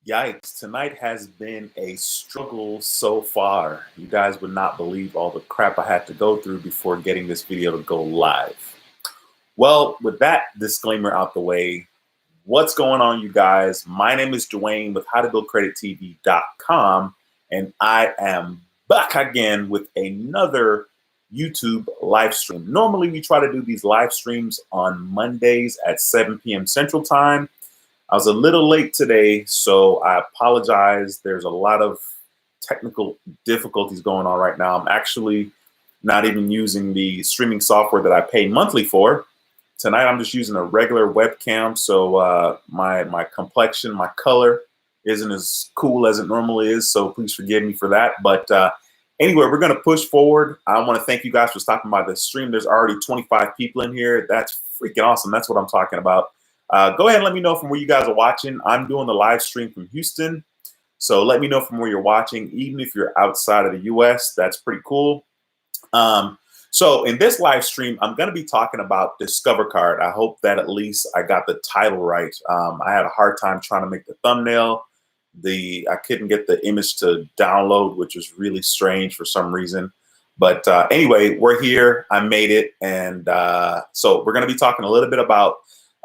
Yikes, tonight has been a struggle so far. You guys would not believe all the crap I had to go through before getting this video to go live. Well, with that disclaimer out the way, what's going on, you guys? My name is Duane with howtobuildcredittv.com, and I am back again with another YouTube live stream. Normally, we try to do these live streams on Mondays at 7 p.m. Central Time. I was a little late today, so I apologize. There's a lot of technical difficulties going on right now. I'm actually not even using the streaming software that I pay monthly for. Tonight, I'm just using a regular webcam, so my complexion, my color isn't as cool as it normally is, so please forgive me for that. But anyway, we're going to push forward. I want to thank you guys for stopping by the stream. There's already 25 people in here. That's freaking awesome. That's what I'm talking about. Go ahead and let me know from where you guys are watching. I'm doing the live stream from Houston, so let me know from where you're watching, even if you're outside of the US. That's pretty cool. So in this live stream, I'm going to be talking about Discover Card. I hope that at least I got the title right. I had a hard time trying to make the thumbnail. I couldn't get the image to download, which was really strange for some reason. But anyway, we're here. I made it. And so we're going to be talking a little bit about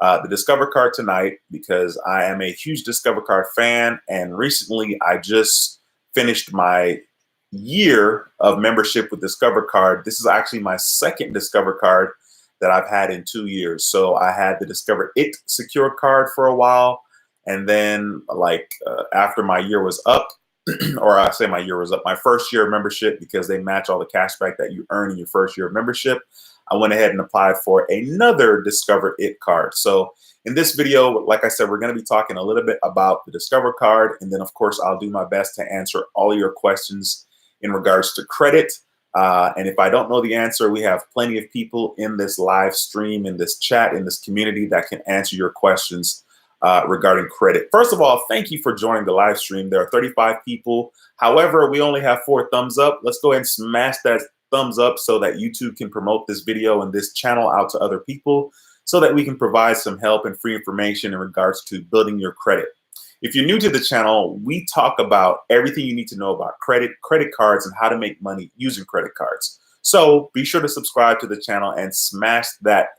the Discover Card tonight, because I am a huge Discover Card fan, and recently I just finished my year of membership with Discover Card. This is actually my second Discover Card that I've had in 2 years. So I had the Discover It secured card for a while, and then after my year was up, or I say my year was up, my first year of membership, because they match all the cashback that you earn in your first year of membership, I went ahead and applied for another Discover It card. So in this video, like I said, we're going to be talking a little bit about the Discover Card. And then, of course, I'll do my best to answer all of your questions in regards to credit. And if I don't know the answer, we have plenty of people in this live stream, in this chat, in this community that can answer your questions regarding credit. First of all, thank you for joining the live stream. There are 35 people. However, we only have 4 thumbs up. Let's go ahead and smash that thumbs up so that YouTube can promote this video and this channel out to other people, so that we can provide some help and free information in regards to building your credit. If you're new to the channel, we talk about everything you need to know about credit cards, and how to make money using credit cards. So be sure to subscribe to the channel and smash that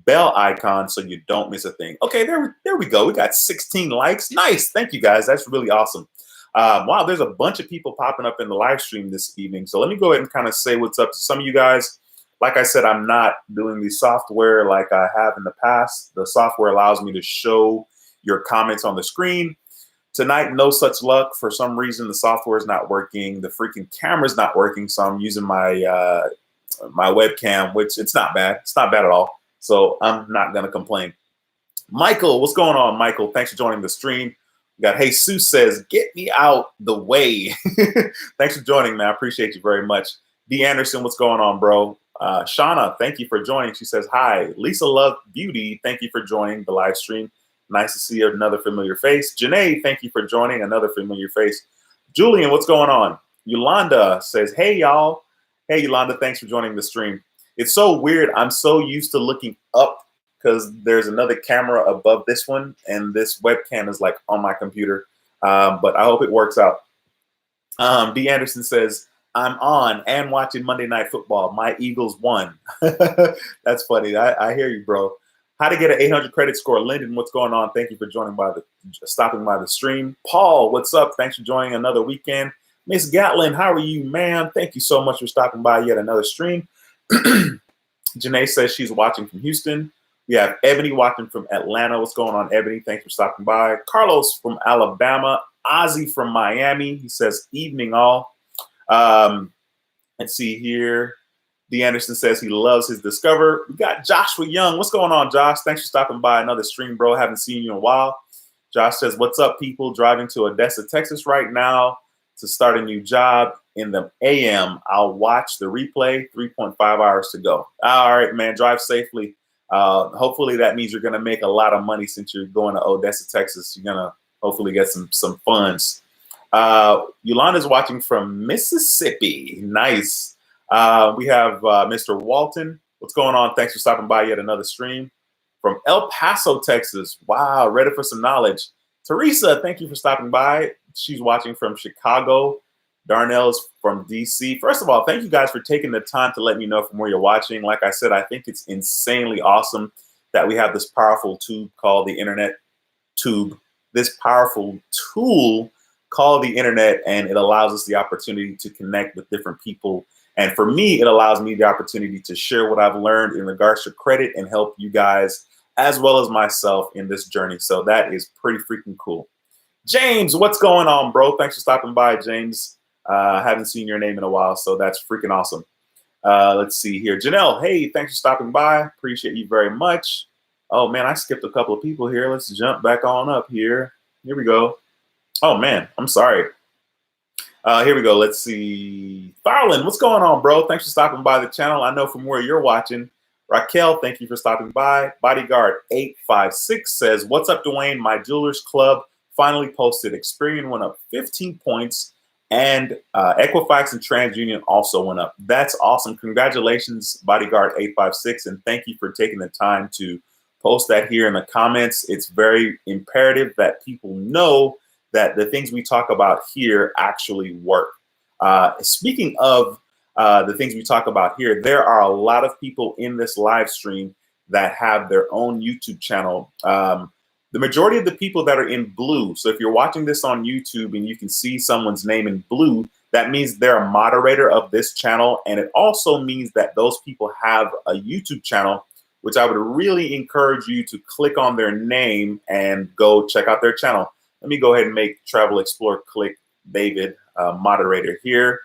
bell icon so you don't miss a thing. Okay, there we go. We got 16 likes. Nice. Thank you, guys. That's really awesome. Wow, there's a bunch of people popping up in the live stream this evening. So let me go ahead and kind of say what's up to some of you guys. Like I said, I'm not doing the software like I have in the past. The software allows me to show your comments on the screen. Tonight, no such luck. For some reason, the software is not working. The freaking camera's not working. So I'm using my my webcam, which it's not bad. It's not bad at all. So I'm not going to complain. Michael, what's going on, Michael? Thanks for joining the stream. We got Jesus says, get me out the way. Thanks for joining, man. I appreciate you very much. D. Anderson, what's going on, bro? Shauna, thank you for joining. She says, hi. Lisa Love Beauty, thank you for joining the live stream. Nice to see another familiar face. Janae, thank you for joining, another familiar face. Julian, what's going on? Yolanda says, hey, y'all. Hey, Yolanda, thanks for joining the stream. It's so weird. I'm so used to looking up because there's another camera above this one, and this webcam is like on my computer. But I hope it works out. D. Anderson says, I'm on and watching Monday Night Football. My Eagles won. That's funny. I hear you, bro. How to get an 800 credit score. Lyndon, what's going on? Thank you for stopping by the stream. Paul, what's up? Thanks for joining another weekend. Miss Gatlin, how are you, ma'am? Thank you so much for stopping by yet another stream. Janae says she's watching from Houston. We have Ebony watching from Atlanta. What's going on, Ebony? Thanks for stopping by. Carlos from Alabama. Ozzy from Miami. He says, evening all. Let's see here. D. Anderson says he loves his Discover. We got Joshua Young. What's going on, Josh? Thanks for stopping by another stream, bro. Haven't seen you in a while. Josh says, what's up, people? Driving to Odessa, Texas right now to start a new job in the AM. I'll watch the replay. 3.5 hours to go. All right, man. Drive safely. Hopefully that means you're going to make a lot of money since you're going to Odessa, Texas. You're going to hopefully get some funds. Yolanda's watching from Mississippi. Nice. We have Mr. Walton. What's going on? Thanks for stopping by yet another stream. From El Paso, Texas. Wow, ready for some knowledge. Teresa, thank you for stopping by. She's watching from Chicago. Darnell's from DC. First of all, thank you guys for taking the time to let me know from where you're watching. Like I said, I think it's insanely awesome that we have this powerful tube called the internet tube, this powerful tool called the internet, and it allows us the opportunity to connect with different people. And for me, it allows me the opportunity to share what I've learned in regards to credit and help you guys as well as myself in this journey. So that is pretty freaking cool. James, what's going on, bro? Thanks for stopping by, James. Haven't seen your name in a while, so that's freaking awesome. Let's see here. Janelle, hey, thanks for stopping by. Appreciate you very much. Oh, man, I skipped a couple of people here. Let's jump back on up here. Here we go. Oh, man, I'm sorry. Here we go. Let's see. Farland, what's going on, bro? Thanks for stopping by the channel. I know from where you're watching. Raquel, thank you for stopping by. Bodyguard 856 says, what's up, Duane? My Jewelers Club finally posted. Experian went up 15 points, and Equifax and TransUnion also went up. That's awesome. Congratulations, Bodyguard 856, and thank you for taking the time to post that here in the comments. It's very imperative that people know that the things we talk about here actually work. Speaking of the things we talk about here, there are a lot of people in this live stream that have their own YouTube channel. The majority of the people that are in blue, so if you're watching this on YouTube and you can see someone's name in blue, that means they're a moderator of this channel. And it also means that those people have a YouTube channel, which I would really encourage you to click on their name and go check out their channel. Let me go ahead and make Travel Explorer click David moderator here.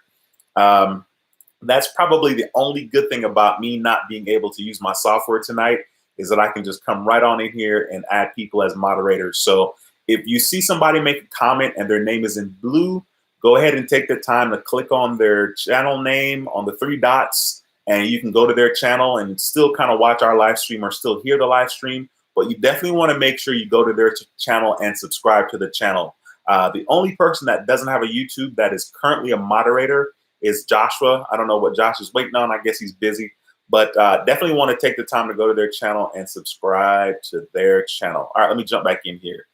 That's probably the only good thing about me not being able to use my software tonight, is that I can just come right on in here and add people as moderators. So if you see somebody make a comment and their name is in blue, go ahead and take the time to click on their channel name on the 3 dots, and you can go to their channel and still kind of watch our live stream or still hear the live stream. But you definitely want to make sure you go to their channel and subscribe to the channel. The only person that doesn't have a YouTube that is currently a moderator is Joshua. I don't know what Josh is waiting on. I guess he's busy. But definitely want to take the time to go to their channel and subscribe to their channel. All right, let me jump back in here.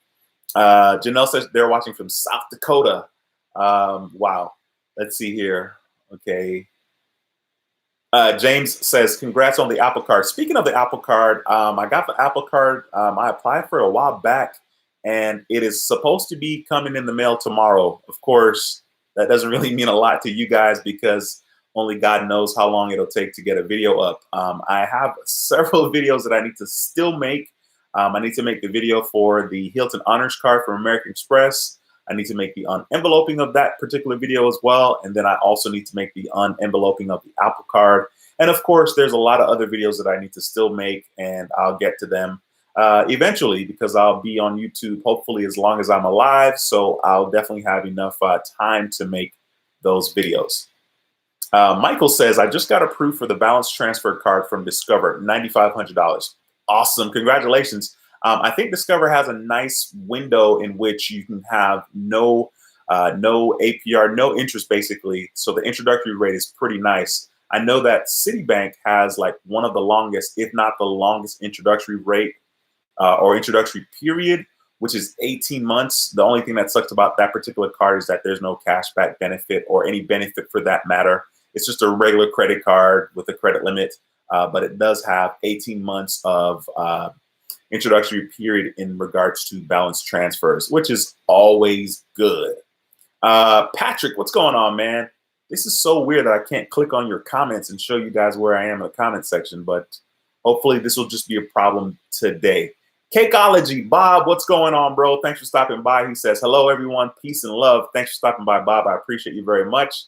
Janelle says they're watching from South Dakota. Wow. Let's see here. Okay. James says, congrats on the Apple Card. Speaking of the Apple Card, I got the Apple Card. I applied for it a while back, and it is supposed to be coming in the mail tomorrow. Of course, that doesn't really mean a lot to you guys because only God knows how long it'll take to get a video up. I have several videos that I need to still make. I need to make the video for the Hilton Honors Card from American Express. I need to make the unenveloping of that particular video as well. And then I also need to make the unenveloping of the Apple Card. And of course, there's a lot of other videos that I need to still make, and I'll get to them eventually, because I'll be on YouTube hopefully as long as I'm alive. So I'll definitely have enough time to make those videos. Michael says, I just got approved for the balance transfer card from Discover, $9,500. Awesome. Congratulations. I think Discover has a nice window in which you can have no APR, no interest, basically. So the introductory rate is pretty nice. I know that Citibank has like one of the longest, if not the longest, introductory rate or introductory period, which is 18 months. The only thing that sucks about that particular card is that there's no cashback benefit or any benefit for that matter. It's just a regular credit card with a credit limit, but it does have 18 months of introductory period in regards to balance transfers, which is always good. Patrick, what's going on, man? This is so weird that I can't click on your comments and show you guys where I am in the comment section, but hopefully this will just be a problem today. Cakeology, Bob, what's going on, bro? Thanks for stopping by. He says, hello, everyone. Peace and love. Thanks for stopping by, Bob. I appreciate you very much.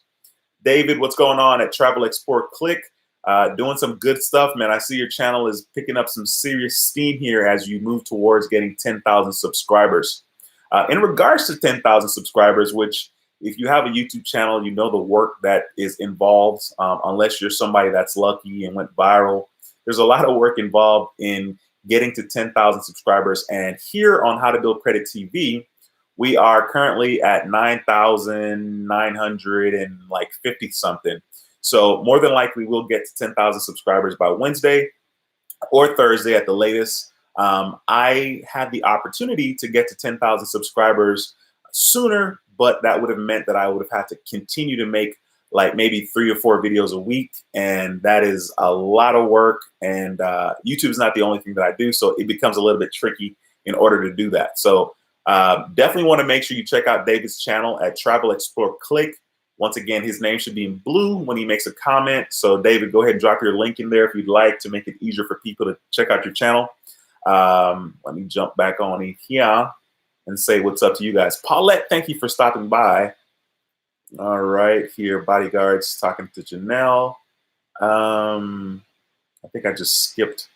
David, what's going on at Travel Export Click? Doing some good stuff, man. I see your channel is picking up some serious steam here as you move towards getting 10,000 subscribers. In regards to 10,000 subscribers, which if you have a YouTube channel, you know the work that is involved, unless you're somebody that's lucky and went viral. There's a lot of work involved in getting to 10,000 subscribers. And here on How to Build Credit TV, we are currently at 9,950 something. So more than likely, we'll get to 10,000 subscribers by Wednesday or Thursday at the latest. I had the opportunity to get to 10,000 subscribers sooner, but that would have meant that I would have had to continue to make like maybe 3 or 4 videos a week. And that is a lot of work. And YouTube is not the only thing that I do. So it becomes a little bit tricky in order to do that. So definitely want to make sure you check out David's channel at Travel Explore Click. Once again, his name should be in blue when he makes a comment. So David, go ahead and drop your link in there if you'd like to make it easier for people to check out your channel. Let me jump back on in here and say what's up to you guys. Paulette, thank you for stopping by. All right, here, bodyguards talking to Janelle. I think I just skipped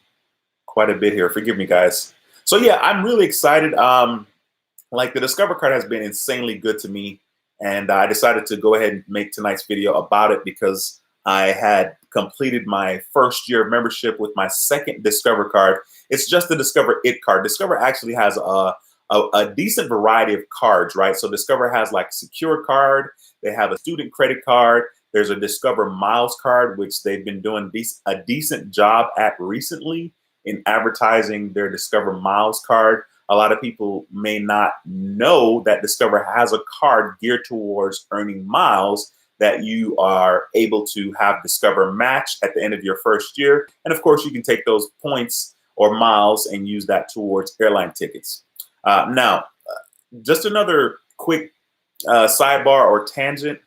quite a bit here. Forgive me, guys. So yeah, I'm really excited. Like the Discover card has been insanely good to me. And I decided to go ahead and make tonight's video about it because I had completed my first year of membership with my second Discover card. It's just the Discover It card. Discover actually has a decent variety of cards, right? So Discover has like a secure card. They have a student credit card. There's a Discover Miles card, which they've been doing a decent job at recently in advertising their Discover Miles card. A lot of people may not know that Discover has a card geared towards earning miles that you are able to have Discover match at the end of your first year. And of course, you can take those points or miles and use that towards airline tickets. Now, just another quick sidebar or tangent.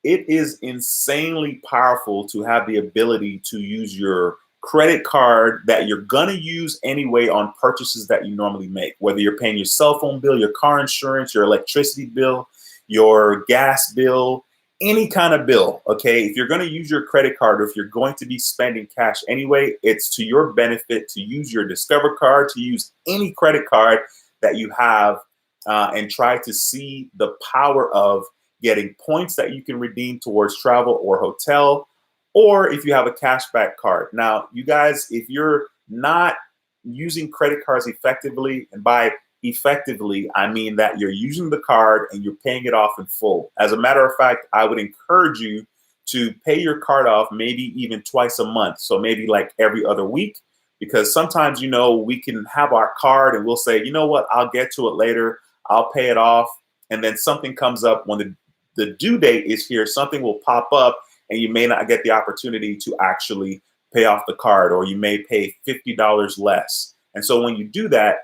It is insanely powerful to have the ability to use your credit card that you're gonna use anyway on purchases that you normally make, whether you're paying your cell phone bill, your car insurance, your electricity bill, your gas bill, any kind of bill, okay? If you're gonna use your credit card or if you're going to be spending cash anyway, it's to your benefit to use your Discover card, to use any credit card that you have and try to see the power of getting points that you can redeem towards travel or hotel, or if you have a cashback card. Now, you guys, if you're not using credit cards effectively, and by effectively, I mean that you're using the card and you're paying it off in full. As a matter of fact, I would encourage you to pay your card off maybe even twice a month. So maybe like every other week, because sometimes, you know, we can have our card and we'll say, you know what, I'll get to it later. I'll pay it off. And then something comes up when the due date is here, something will pop up and you may not get the opportunity to actually pay off the card, or you may pay $50 less. And so when you do that,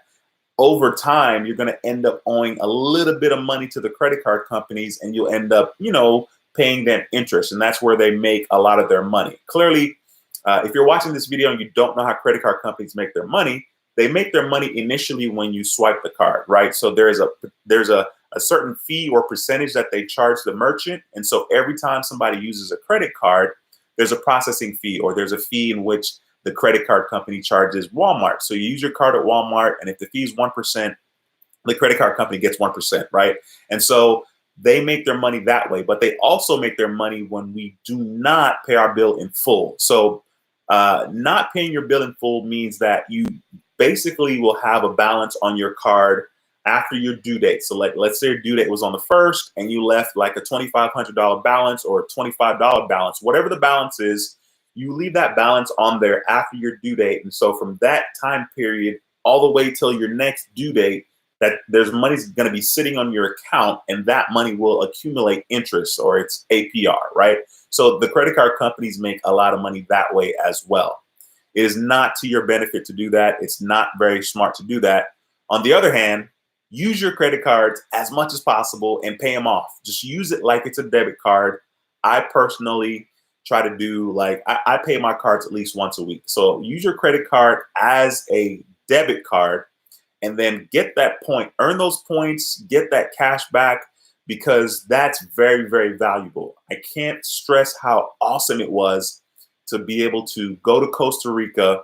over time, you're going to end up owing a little bit of money to the credit card companies, and you'll end up, you know, paying them interest. And that's where they make a lot of their money. Clearly, if you're watching this video and you don't know how credit card companies make their money, they make their money initially when you swipe the card, right? So there's a certain fee or percentage that they charge the merchant. And so every time somebody uses a credit card, there's a processing fee, or there's a fee in which the credit card company charges Walmart. So you use your card at Walmart, and if the fee is 1%, the credit card company gets 1%, right? And so they make their money that way, but they also make their money when we do not pay our bill in full. So not paying your bill in full means that you basically will have a balance on your card after your due date. So like, let's say your due date was on the 1st and you left like a $2,500 balance or a $25 balance, whatever the balance is, you leave that balance on there after your due date. And so from that time period all the way till your next due date, that there's money's going to be sitting on your account, and that money will accumulate interest, or it's APR, right? So the credit card companies make a lot of money that way as well. It is not to your benefit to do that. It's not very smart to do that. On the other hand, use your credit cards as much as possible and pay them off. Just use it like it's a debit card. I personally try to do like, I pay my cards at least once a week. So use your credit card as a debit card, and then get that point, earn those points, get that cash back, because that's very, very valuable. I can't stress how awesome it was to be able to go to Costa Rica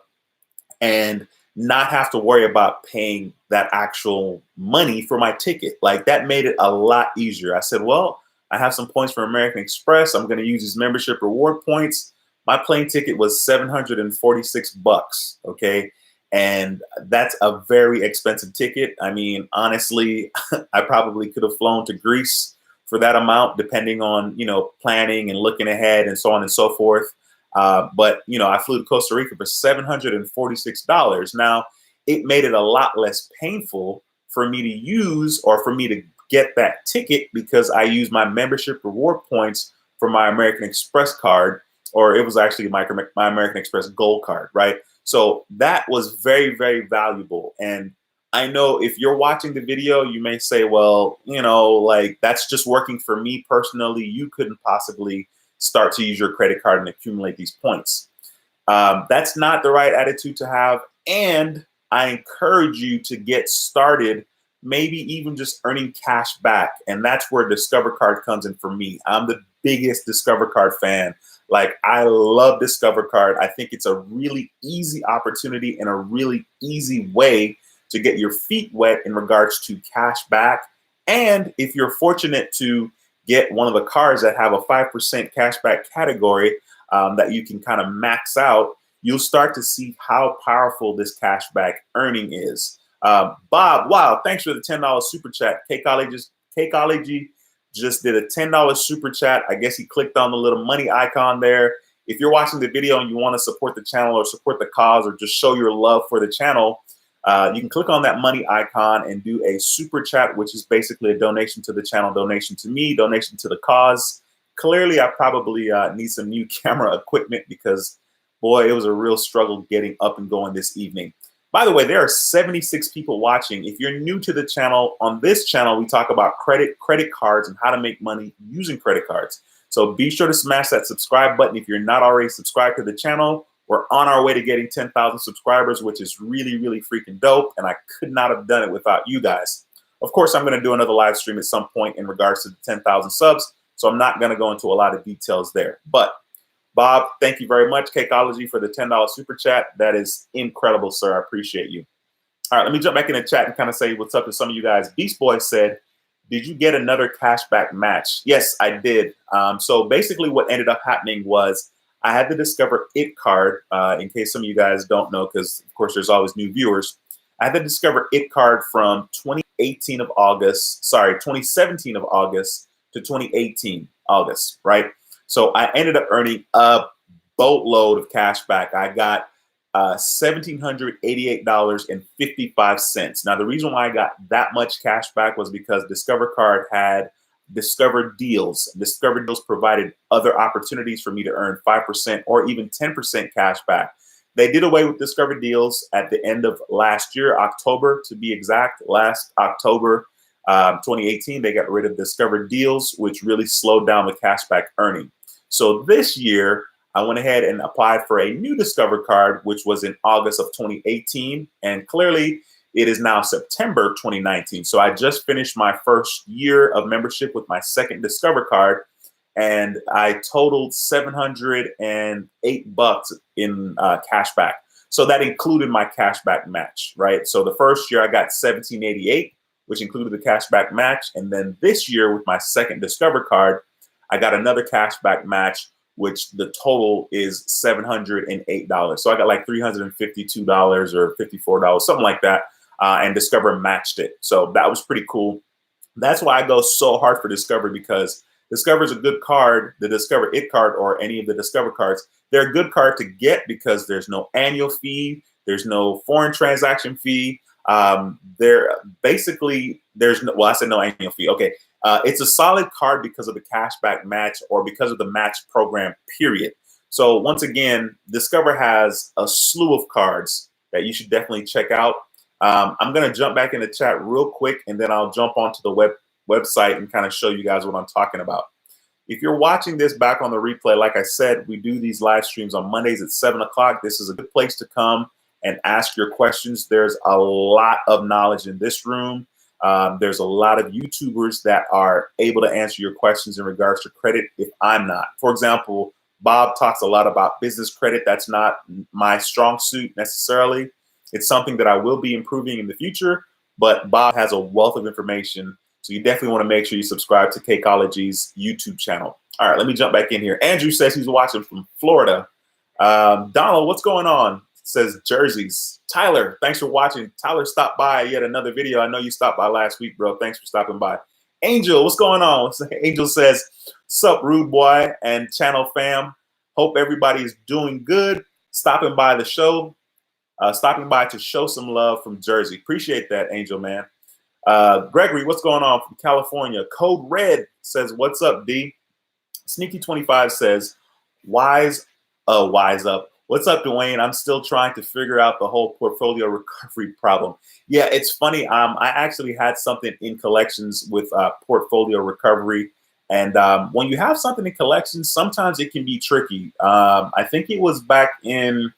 and not have to worry about paying that actual money for my ticket. Like, that made it a lot easier. I said, well, I have some points from American Express. I'm going to use these membership reward points. My plane ticket was $746, okay? And that's a very expensive ticket. I mean, honestly, I probably could have flown to Greece for that amount, depending on, you know, planning and looking ahead and so on and so forth. But, you know, I flew to Costa Rica for $746. Now, it made it a lot less painful for me to use or for me to get that ticket because I used my membership reward points for my American Express card, or it was actually my American Express Gold card, right? So that was very, very valuable. And I know if you're watching the video, you may say, well, you know, like that's just working for me personally. You couldn't possibly start to use your credit card and accumulate these points. That's not the right attitude to have. And I encourage you to get started, maybe even just earning cash back. And that's where Discover Card comes in for me. I'm the biggest Discover Card fan. Like, I love Discover Card. I think it's a really easy opportunity and a really easy way to get your feet wet in regards to cash back. And if you're fortunate to get one of the cards that have a 5% cashback category that you can kind of max out, you'll start to see how powerful this cashback earning is. Bob, wow, thanks for the $10 super chat. Kcology just did a $10 super chat. I guess he clicked on the little money icon there. If you're watching the video and you want to support the channel or support the cause or just show your love for the channel, you can click on that money icon and do a super chat, which is basically a donation to the channel, donation to me, donation to the cause. Clearly, I probably need some new camera equipment because, boy, it was a real struggle getting up and going this evening. By the way, there are 76 people watching. If you're new to the channel, on this channel, we talk about credit cards and how to make money using credit cards. So be sure to smash that subscribe button if you're not already subscribed to the channel. We're on our way to getting 10,000 subscribers, which is really, really freaking dope. And I could not have done it without you guys. Of course, I'm going to do another live stream at some point in regards to the 10,000 subs. So I'm not going to go into a lot of details there. But Bob, thank you very much, Kcology, for the $10 super chat. That is incredible, sir. I appreciate you. All right, let me jump back in the chat and kind of say what's up to some of you guys. Beast Boy said, did you get another cashback match? Yes, I did. So basically what ended up happening was I had the Discover It card, in case some of you guys don't know, because, of course, there's always new viewers. I had the Discover It card from 2017 of August to 2018 August, right? So I ended up earning a boatload of cash back. I got $1,788.55. Now, the reason why I got that much cash back was because Discover Card had Discover Deals. Discover Deals provided other opportunities for me to earn 5% or even 10% cash back. They did away with Discover Deals at the end of last year, October to be exact. Last October 2018, they got rid of Discover Deals, which really slowed down the cashback earning. So this year, I went ahead and applied for a new Discover Card, which was in August of 2018. And clearly, it is now September 2019. So I just finished my first year of membership with my second Discover Card. And I totaled $708 in cashback. So that included my cashback match, right? So the first year I got $1,788, which included the cashback match. And then this year with my second Discover Card, I got another cashback match, which the total is $708. So I got like $352 or $54, something like that. And Discover matched it. So that was pretty cool. That's why I go so hard for Discover, because Discover is a good card. The Discover It card or any of the Discover cards, they're a good card to get because there's no annual fee. There's no foreign transaction fee. There's no, well, I said no annual fee. Okay. It's a solid card because of the cashback match or because of the match program, period. So once again, Discover has a slew of cards that you should definitely check out. I'm going to jump back in the chat real quick, and then I'll jump onto the website and kind of show you guys what I'm talking about. If you're watching this back on the replay, like I said, we do these live streams on Mondays at 7 o'clock. This is a good place to come and ask your questions. There's a lot of knowledge in this room. There's a lot of YouTubers that are able to answer your questions in regards to credit if I'm not. For example, Bob talks a lot about business credit. That's not my strong suit necessarily. It's something that I will be improving in the future, but Bob has a wealth of information. So you definitely want to make sure you subscribe to Kcology's YouTube channel. All right, let me jump back in here. Andrew says he's watching from Florida. Donald, what's going on? Says jerseys. Tyler, thanks for watching. Tyler stopped by yet another video. I know you stopped by last week, bro. Thanks for stopping by. Angel, what's going on? Angel says, sup, rude boy and channel fam. Hope everybody is doing good. Stopping by the show. Stopping by to show some love from Jersey. Appreciate that, Angel Man. Gregory, what's going on from California? Code Red says, what's up, D? Sneaky25 says, wise up. What's up, Duane? I'm still trying to figure out the whole portfolio recovery problem. Yeah, it's funny. I actually had something in collections with portfolio recovery. And when you have something in collections, sometimes it can be tricky. I think it was back in,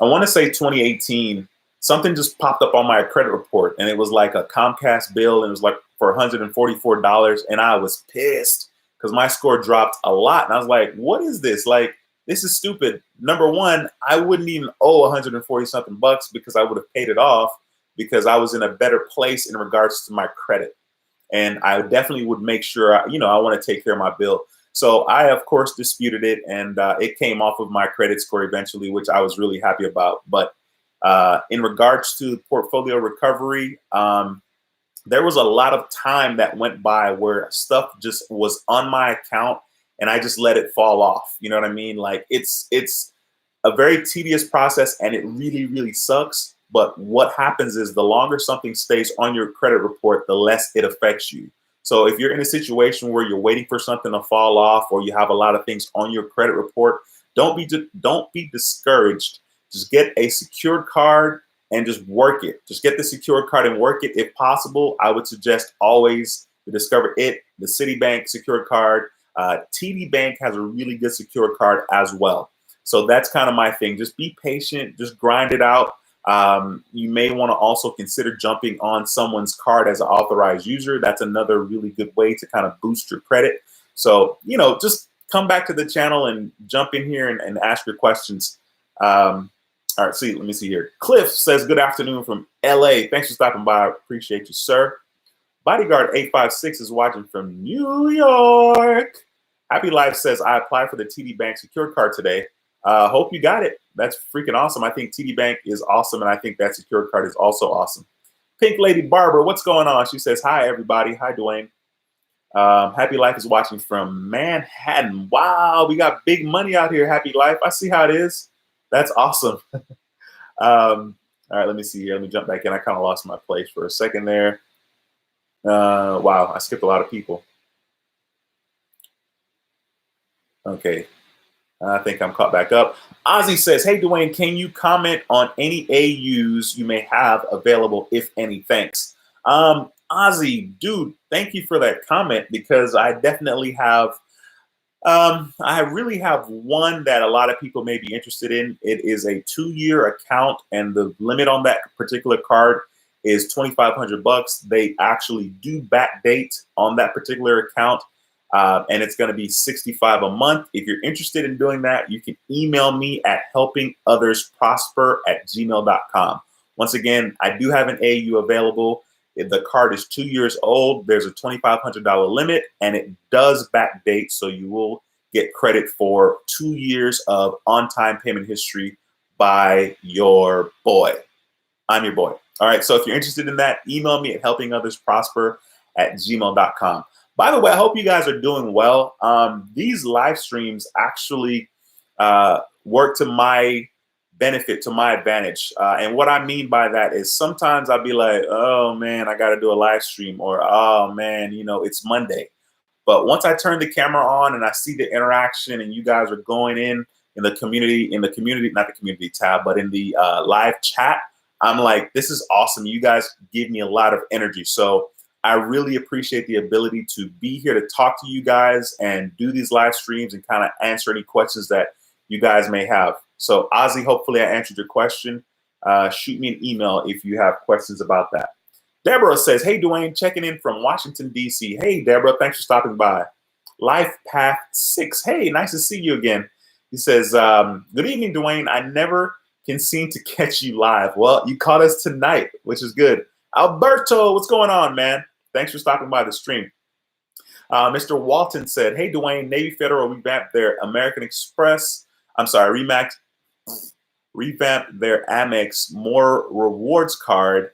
I want to say 2018, something just popped up on my credit report, and it was like a Comcast bill, and it was like for $144, and I was pissed because my score dropped a lot, and I was like, what is this? Like, this is stupid. Number one, I wouldn't even owe 140 something bucks because I would have paid it off because I was in a better place in regards to my credit. And I definitely would make sure, I want to take care of my bill. So I, of course, disputed it, and it came off of my credit score eventually, which I was really happy about. But in regards to portfolio recovery, there was a lot of time that went by where stuff just was on my account and I just let it fall off. You know what I mean? Like it's a very tedious process and it really, really sucks. But what happens is the longer something stays on your credit report, the less it affects you. So if you're in a situation where you're waiting for something to fall off or you have a lot of things on your credit report, don't be discouraged. Just get a secured card and just work it. Just get the secured card and work it. If possible, I would suggest always to discover it, the Citibank secured card. TD Bank has a really good secured card as well. So that's kind of my thing. Just be patient. Just grind it out. You may want to also consider jumping on someone's card as an authorized user. That's another really good way to kind of boost your credit. So, just come back to the channel and jump in here and ask your questions. All right, let me see here. Cliff says, good afternoon from LA. Thanks for stopping by. I appreciate you, sir. Bodyguard 856 is watching from New York. Happy Life says, I applied for the TD Bank secured card today. Hope you got it. That's freaking awesome. I think TD Bank is awesome, and I think that secured card is also awesome. Pink Lady Barber, what's going on? She says, hi, everybody. Hi, Duane. Happy Life is watching from Manhattan. Wow, we got big money out here, Happy Life. I see how it is. That's awesome. All right, let me see here. Let me jump back in. I kind of lost my place for a second there. Wow, I skipped a lot of people. Okay. I think I'm caught back up. Ozzy says, hey, Duane, can you comment on any AUs you may have available, if any? Thanks. Ozzy, dude, thank you for that comment because I definitely have, I really have one that a lot of people may be interested in. It is a 2-year account and the limit on that particular card is 2,500 bucks. They actually do backdate on that particular account. And it's going to be $65 a month. If you're interested in doing that, you can email me at helpingothersprosper@gmail.com. Once again, I do have an AU available. If the card is 2 years old, there's a $2,500 limit, and it does backdate, so you will get credit for 2 years of on-time payment history by your boy. I'm your boy. All right, so if you're interested in that, email me at helpingothersprosper@gmail.com. By the way, I hope you guys are doing well. These live streams actually work to my benefit, to my advantage. And what I mean by that is sometimes I'll be like, oh, man, I got to do a live stream, or, oh, man, it's Monday. But once I turn the camera on and I see the interaction and you guys are going in the community, not the community tab, but in the live chat, I'm like, this is awesome. You guys give me a lot of energy. So I really appreciate the ability to be here to talk to you guys and do these live streams and kind of answer any questions that you guys may have. So Ozzy, hopefully I answered your question. Shoot me an email if you have questions about that. Deborah says, hey, Duane, checking in from Washington, D.C. Hey, Deborah, thanks for stopping by. Life Path 6. Hey, nice to see you again. He says, good evening, Duane. I never can seem to catch you live. Well, you caught us tonight, which is good. Alberto, what's going on, man? Thanks for stopping by the stream. Mr. Walton said, hey, Duane, Navy Federal revamped their revamped their Amex More Rewards card.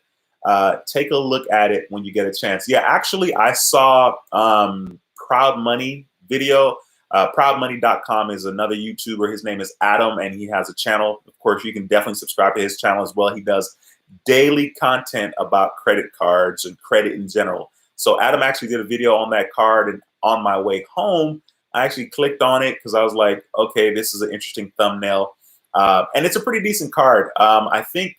Take a look at it when you get a chance. Yeah, actually, I saw Proud Money video. Proudmoney.com is another YouTuber. His name is Adam, and he has a channel. Of course, you can definitely subscribe to his channel as well. He does daily content about credit cards and credit in general. So Adam actually did a video on that card, and on my way home, I actually clicked on it because I was like, okay, this is an interesting thumbnail. And it's a pretty decent card. I think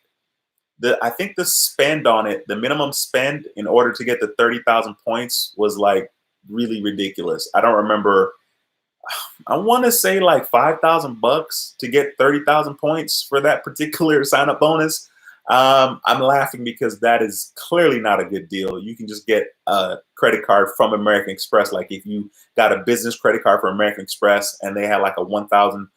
the spend on it, the minimum spend in order to get the 30,000 points was like really ridiculous. I don't remember. I want to say like 5,000 bucks to get 30,000 points for that particular sign up bonus. I'm laughing because that is clearly not a good deal. You can just get a credit card from American Express. Like if you got a business credit card from American Express and they had like a 100,000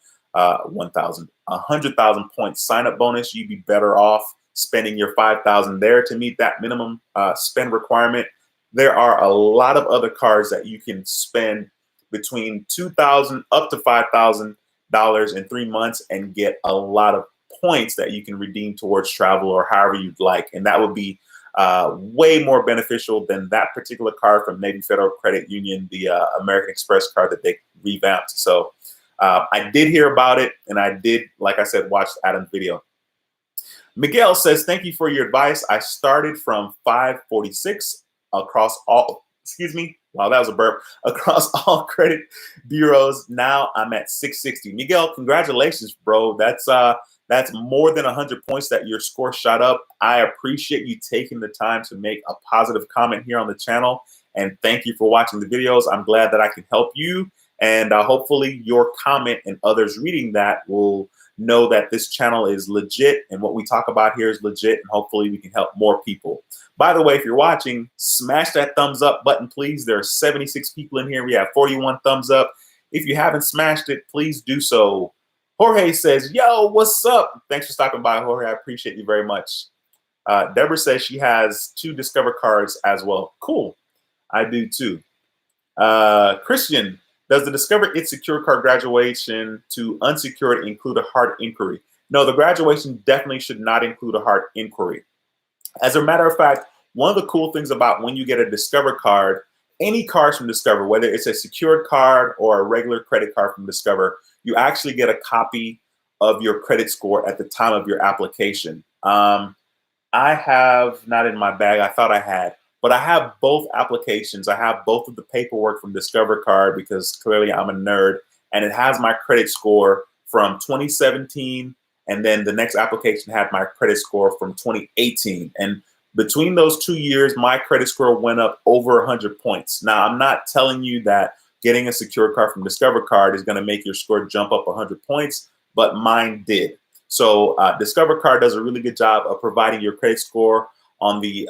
point sign up bonus, you'd be better off spending your 5,000 there to meet that minimum spend requirement. There are a lot of other cards that you can spend between $2,000 up to $5,000 in 3 months and get a lot of points that you can redeem towards travel or however you'd like. And that would be way more beneficial than that particular card from Navy Federal Credit Union, the American Express card that they revamped. So I did hear about it, and I did, like I said, watch Adam's video. Miguel says, thank you for your advice. I started from 546 across all, excuse me, wow, that was a burp, across all credit bureaus. Now I'm at 660. Miguel, congratulations, bro. That's more than 100 points that your score shot up. I appreciate you taking the time to make a positive comment here on the channel. And thank you for watching the videos. I'm glad that I can help you. And hopefully your comment and others reading that will know that this channel is legit and what we talk about here is legit, and hopefully we can help more people. By the way, if you're watching, smash that thumbs up button, please. There are 76 people in here. We have 41 thumbs up. If you haven't smashed it, please do so. Jorge says, yo, what's up? Thanks for stopping by, Jorge. I appreciate you very much. Deborah says she has 2 Discover cards as well. Cool. I do too. Christian, does the Discover It's Secure card graduation to unsecured include a hard inquiry? No, the graduation definitely should not include a hard inquiry. As a matter of fact, one of the cool things about when you get a Discover card, any cards from Discover, whether it's a secured card or a regular credit card from Discover, you actually get a copy of your credit score at the time of your application. I have, not in my bag, I thought I had, but I have both applications. I have both of the paperwork from Discover card because clearly I'm a nerd, and it has my credit score from 2017. And then the next application had my credit score from 2018. And between those 2 years, my credit score went up over 100 points. Now, I'm not telling you that getting a secure card from Discover card is going to make your score jump up 100 points, but mine did. So Discover card does a really good job of providing your credit score on the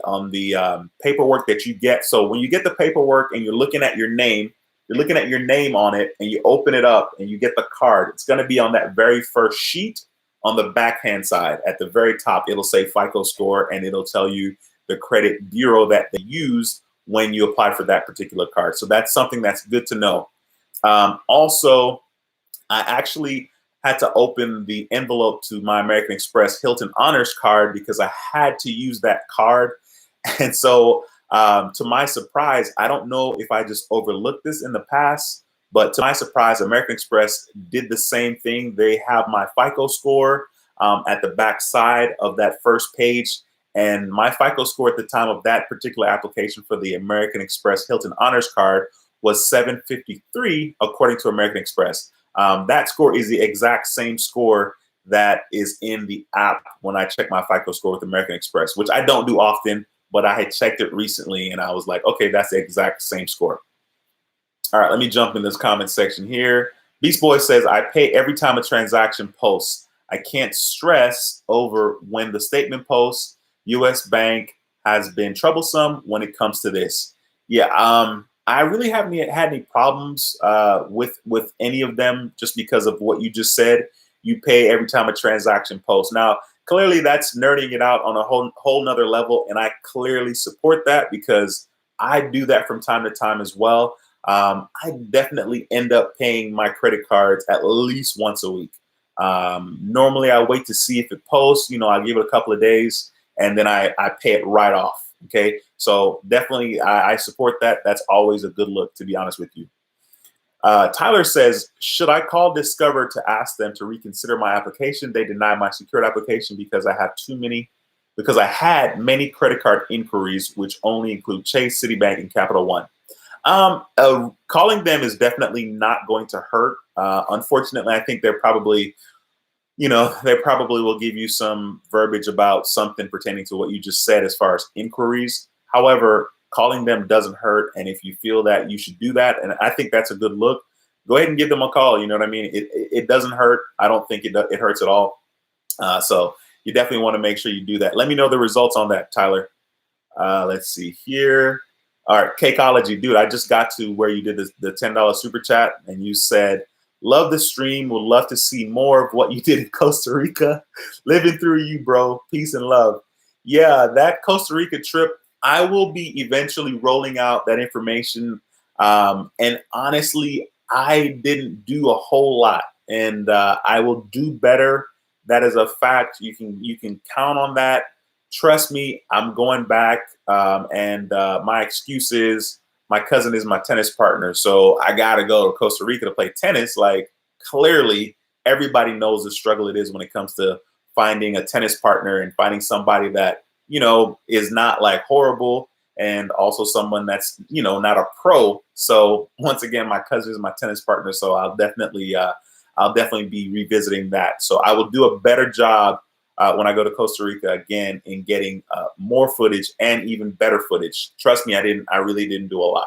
paperwork that you get. So when you get the paperwork and you're looking at your name on it, and you open it up and you get the card, it's going to be on that very first sheet. On the backhand side, at the very top, it'll say Fico Score, and it'll tell you the credit bureau that they use when you apply for that particular card. So that's something that's good to know. Also, I actually had to open the envelope to my American Express Hilton Honors card because I had to use that card. And so to my surprise, I don't know if I just overlooked this in the past, but to my surprise, American Express did the same thing. They have my FICO score at the back side of that first page. And my FICO score at the time of that particular application for the American Express Hilton Honors card was 753, according to American Express. That score is the exact same score that is in the app when I check my FICO score with American Express, which I don't do often, but I had checked it recently and I was like, okay, that's the exact same score. All right, let me jump in this comment section here. Beast Boy says, I pay every time a transaction posts. I can't stress over when the statement posts. US Bank has been troublesome when it comes to this. Yeah, I really haven't had any problems with any of them just because of what you just said. You pay every time a transaction posts. Now, clearly that's nerding it out on a whole nother level, and I clearly support that because I do that from time to time as well. I definitely end up paying my credit cards at least once a week. Normally I wait to see if it posts, you know, I give it a couple of days and then I pay it right off. Okay. So definitely I support that. That's always a good look, to be honest with you. Tyler says, should I call Discover to ask them to reconsider my application? They denied my secured application because I had many credit card inquiries, which only include Chase, Citibank, and Capital One. Calling them is definitely not going to hurt. Unfortunately, I think they're probably, they probably will give you some verbiage about something pertaining to what you just said as far as inquiries. However, calling them doesn't hurt. And if you feel that you should do that, and I think that's a good look, go ahead and give them a call. You know what I mean? It doesn't hurt. I don't think it hurts at all. So you definitely want to make sure you do that. Let me know the results on that, Tyler. Let's see here. All right, Cakeology, dude, I just got to where you did the $10 super chat, and you said, love the stream. Would love to see more of what you did in Costa Rica. Living through you, bro. Peace and love. Yeah, that Costa Rica trip, I will be eventually rolling out that information. And honestly, I didn't do a whole lot, and I will do better. That is a fact. You can count on that. Trust me, I'm going back. And my excuse is my cousin is my tennis partner, so I gotta go to Costa Rica to play tennis. Like, clearly, everybody knows the struggle it is when it comes to finding a tennis partner and finding somebody that is not like horrible, and also someone that's not a pro. So once again, my cousin is my tennis partner, so I'll definitely be revisiting that. So I will do a better job when I go to Costa Rica again in getting more footage and even better footage. Trust me, I really didn't do a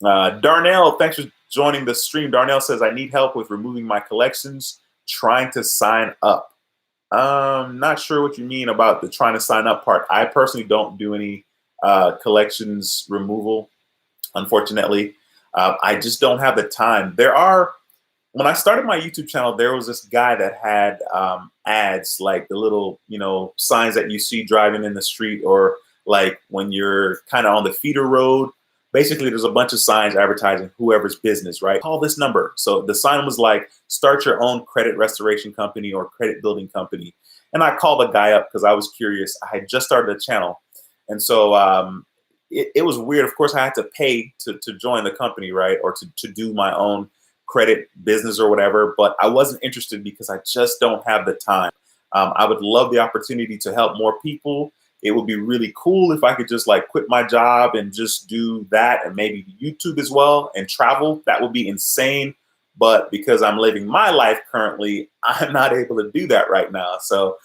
lot. Darnell, thanks for joining the stream. Darnell says, I need help with removing my collections, trying to sign up. Not sure what you mean about the trying to sign up part. I personally don't do any collections removal, unfortunately. I just don't have the time. When I started my YouTube channel, there was this guy that had ads, like the little, signs that you see driving in the street, or like when you're kind of on the feeder road. Basically, there's a bunch of signs advertising whoever's business, right? Call this number. So the sign was like, start your own credit restoration company or credit building company. And I called the guy up because I was curious. I had just started a channel. And so it was weird. Of course, I had to pay to join the company, right? Or to do my own credit business or whatever. But I wasn't interested because I just don't have the time. I would love the opportunity to help more people. It would be really cool if I could just like quit my job and just do that, and maybe YouTube as well and travel. That would be insane. But because I'm living my life currently, I'm not able to do that right now. So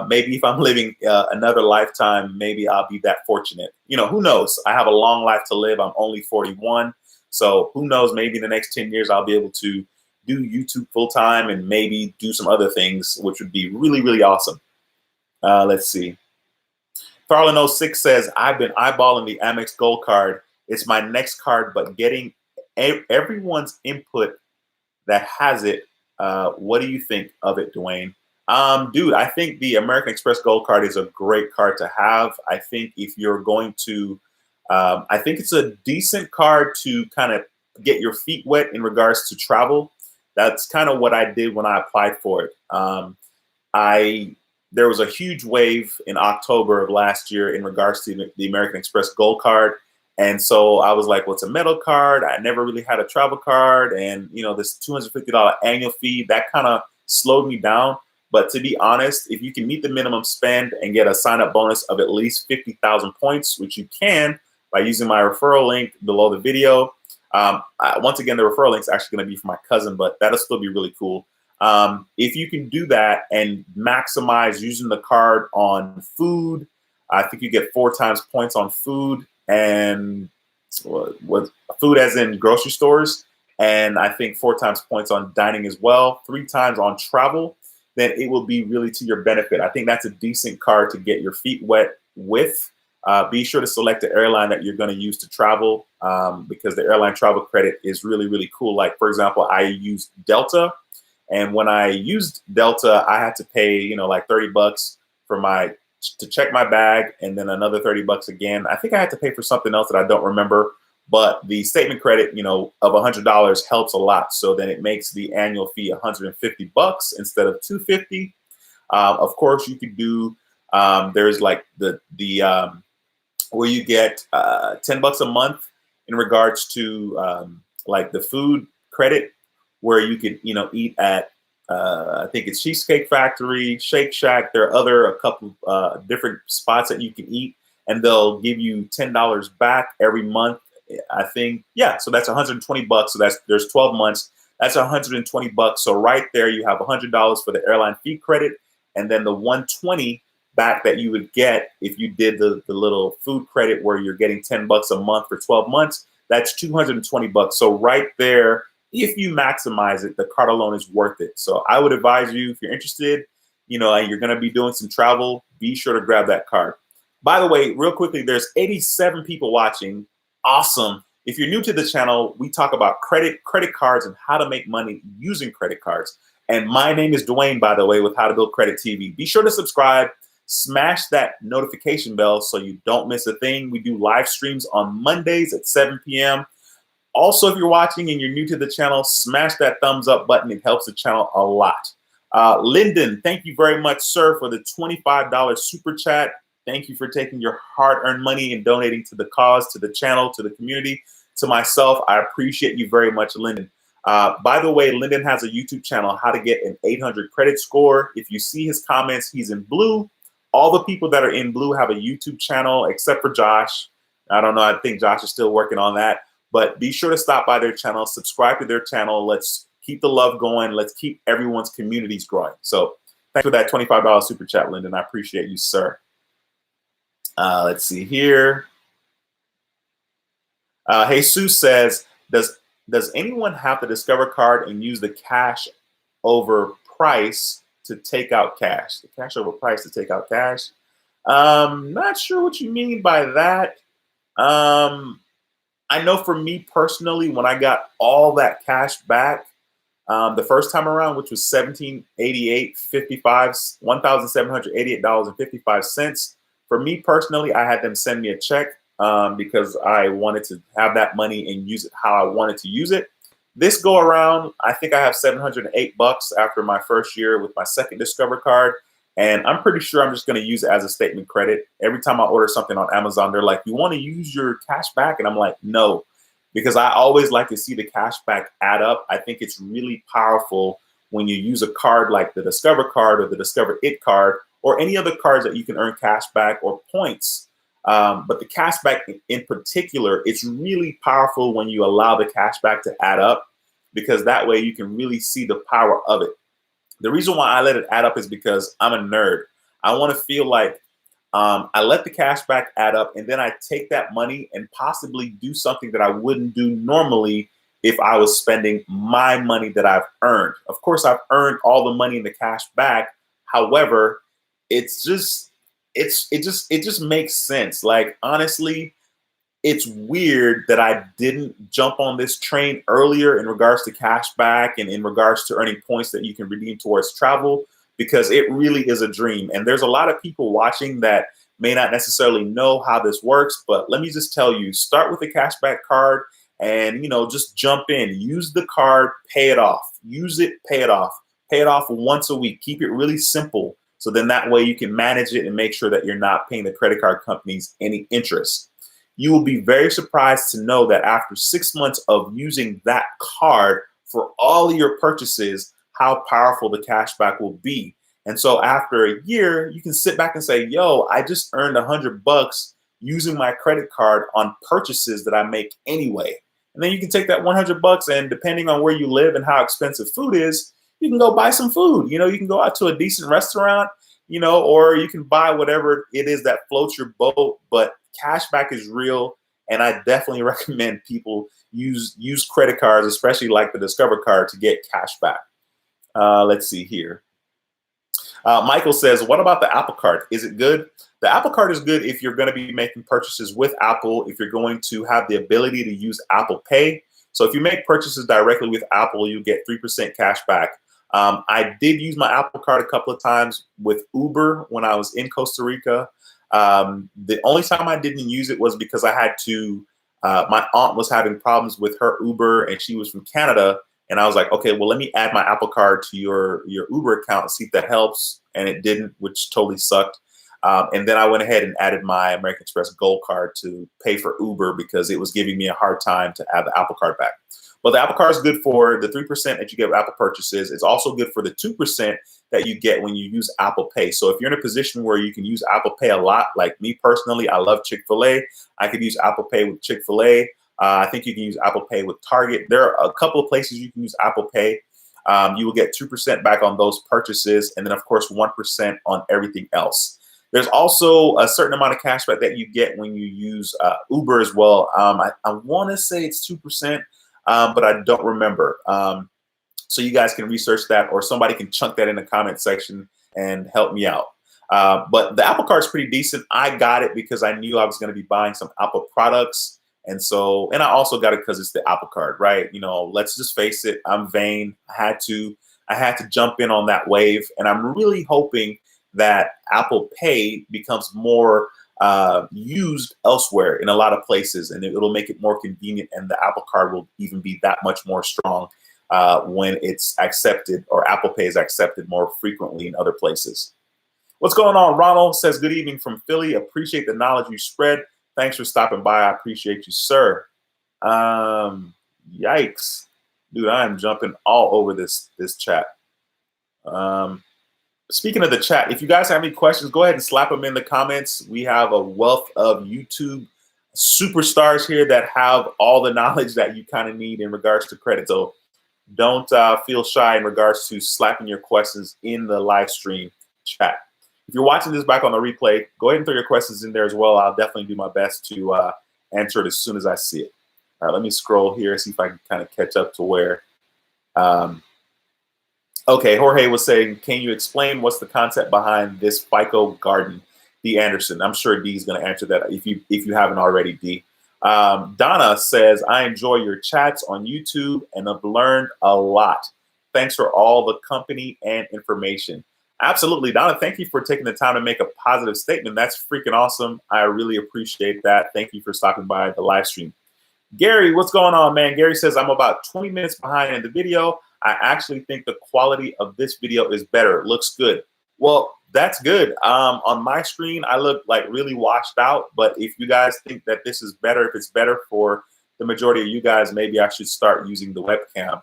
maybe if I'm living another lifetime, maybe I'll be that fortunate. Who knows? I have a long life to live. I'm only 41. So who knows? Maybe in the next 10 years, I'll be able to do YouTube full time and maybe do some other things, which would be really, really awesome. Let's see. Farland06 says, I've been eyeballing the Amex Gold card. It's my next card, but getting everyone's input that has it. What do you think of it, Duane? Dude, I think the American Express Gold card is a great card to have. I think if you're going to, I think it's a decent card to kind of get your feet wet in regards to travel. That's kind of what I did when I applied for it. There was a huge wave in October of last year in regards to the American Express Gold card. And so I was like, well, it's a metal card. I never really had a travel card. And, this $250 annual fee, that kind of slowed me down. But to be honest, if you can meet the minimum spend and get a sign-up bonus of at least 50,000 points, which you can by using my referral link below the video. Once again, the referral link is actually going to be for my cousin, but that'll still be really cool. If you can do that and maximize using the card on food, I think you get 4 times points on food, and what food as in grocery stores. And I think 4 times points on dining as well, 3 times on travel, then it will be really to your benefit. I think that's a decent card to get your feet wet with. Be sure to select the airline that you're going to use to travel, because the airline travel credit is really, really cool. Like, for example, I used Delta. And when I used Delta, I had to pay, like $30 to check my bag, and then another $30 again. I think I had to pay for something else that I don't remember, but the statement credit, of $100 helps a lot. So then it makes the annual fee $150 instead of $250. Of course, you could do. There's like the where you get $10 a month in regards to like the food credit, where you could, eat at, I think it's Cheesecake Factory, Shake Shack. There are a couple different spots that you can eat, and they'll give you $10 back every month. I think, yeah. So that's 120 bucks. So there's 12 months. That's 120 bucks. So right there, you have $100 for the airline fee credit, and then the 120 back that you would get if you did the little food credit where you're getting 10 bucks a month for 12 months. That's 220 bucks. So right there, if you maximize it, the card alone is worth it. So I would advise you, if you're interested, and you're going to be doing some travel, be sure to grab that card. By the way, real quickly, there's 87 people watching. Awesome. If you're new to the channel, we talk about credit cards, and how to make money using credit cards. And my name is Duane, by the way, with How to Build Credit TV. Be sure to subscribe, smash that notification bell so you don't miss a thing. We do live streams on Mondays at 7 p.m. Also, if you're watching and you're new to the channel, smash that thumbs up button. It helps the channel a lot. Lyndon, thank you very much, sir, for the $25 super chat. Thank you for taking your hard-earned money and donating to the cause, to the channel, to the community, to myself. I appreciate you very much, Lyndon. By the way, Lyndon has a YouTube channel, How to Get an 800 Credit Score. If you see his comments, he's in blue. All the people that are in blue have a YouTube channel, except for Josh. I don't know. I think Josh is still working on that. But be sure to stop by their channel, subscribe to their channel. Let's keep the love going. Let's keep everyone's communities growing. So thanks for that $25 super chat, Lyndon. I appreciate you, sir. Let's see here. Jesus says, does anyone have the Discover card and use the cash over price to take out cash? The cash over price to take out cash? Not sure what you mean by that. I know for me personally, when I got all that cash back the first time around, which was $1,788.55. For me personally, I had them send me a check because I wanted to have that money and use it how I wanted to use it. This go around, I think I have $708 after my first year with my second Discover card. And I'm pretty sure I'm just going to use it as a statement credit. Every time I order something on Amazon, they're like, you want to use your cash back? And I'm like, no, because I always like to see the cash back add up. I think it's really powerful when you use a card like the Discover card or the Discover It card or any other cards that you can earn cash back or points. But the cash back in particular, it's really powerful when you allow the cash back to add up, because that way you can really see the power of it. The reason why I let it add up is because I'm a nerd. I want to feel like I let the cash back add up, and then I take that money and possibly do something that I wouldn't do normally if I was spending my money that I've earned. Of course, I've earned all the money in the cash back. However, it just makes sense. Like, honestly, it's weird that I didn't jump on this train earlier in regards to cash back and in regards to earning points that you can redeem towards travel, because it really is a dream. And there's a lot of people watching that may not necessarily know how this works, but let me just tell you, start with a cashback card and, just jump in, use the card, pay it off, use it, pay it off once a week. Keep it really simple. So then that way you can manage it and make sure that you're not paying the credit card companies any interest. You will be very surprised to know that after 6 months of using that card for all of your purchases, how powerful the cashback will be. And so after a year, you can sit back and say, yo, I just earned $100 using my credit card on purchases that I make anyway. And then you can take that $100 and depending on where you live and how expensive food is, you can go buy some food. You can go out to a decent restaurant, or you can buy whatever it is that floats your boat. But cashback is real, and I definitely recommend people use credit cards, especially like the Discover card, to get cash back. Let's see here. Michael says, what about the Apple Card? Is it good? The Apple Card is good if you're going to be making purchases with Apple, if you're going to have the ability to use Apple Pay. So if you make purchases directly with Apple, you get 3% cash back. I did use my Apple Card a couple of times with Uber when I was in Costa Rica. The only time I didn't use it was because I had to, my aunt was having problems with her Uber and she was from Canada. And I was like, okay, well, let me add my Apple Card to your Uber account and see if that helps. And it didn't, which totally sucked. And then I went ahead and added my American Express Gold card to pay for Uber because it was giving me a hard time to add the Apple Card back. But the Apple Card is good for the 3% that you get with Apple purchases. It's also good for the 2% that you get when you use Apple Pay. So if you're in a position where you can use Apple Pay a lot, like me personally, I love Chick-fil-A. I could use Apple Pay with Chick-fil-A. I think you can use Apple Pay with Target. There are a couple of places you can use Apple Pay. You will get 2% back on those purchases, and then of course 1% on everything else. There's also a certain amount of cashback that you get when you use Uber as well. I want to say it's 2%, but I don't remember. So you guys can research that, or somebody can chunk that in the comment section and help me out. But the Apple Card is pretty decent. I got it because I knew I was going to be buying some Apple products. And I also got it because it's the Apple Card, right? You know, let's just face it. I'm vain. I had to jump in on that wave. And I'm really hoping that Apple Pay becomes more used elsewhere in a lot of places, and it'll make it more convenient. And the Apple Card will even be that much more strong when it's accepted, or Apple Pay is accepted more frequently in other places. What's going on? Ronald says, good evening from Philly. Appreciate the knowledge you spread. Thanks for stopping by. I appreciate you, sir. Yikes. Dude, I am jumping all over this chat. Speaking of the chat, if you guys have any questions, go ahead and slap them in the comments. We have a wealth of YouTube superstars here that have all the knowledge that you kind of need in regards to credit. So don't feel shy in regards to slapping your questions in the live stream chat. If you're watching this back on the replay, go ahead and throw your questions in there as well. I'll definitely do my best to answer it as soon as I see it. All right, let me scroll here, see if I can kind of catch up to where. Okay, Jorge was saying, can you explain what's the concept behind this FICO Garden? D. Anderson. I'm sure D is going to answer that if you haven't already, D. Donna says, I enjoy your chats on YouTube and have learned a lot. Thanks for all the company and information. Absolutely, Donna. Thank you for taking the time to make a positive statement. That's freaking awesome. I really appreciate that. Thank you for stopping by the live stream. Gary, what's going on, man? Gary says, I'm about 20 minutes behind in the video. I actually think the quality of this video is better. It looks good. Well, that's good. On my screen, I look like really washed out. But if you guys think that this is better, if it's better for the majority of you guys, maybe I should start using the webcam.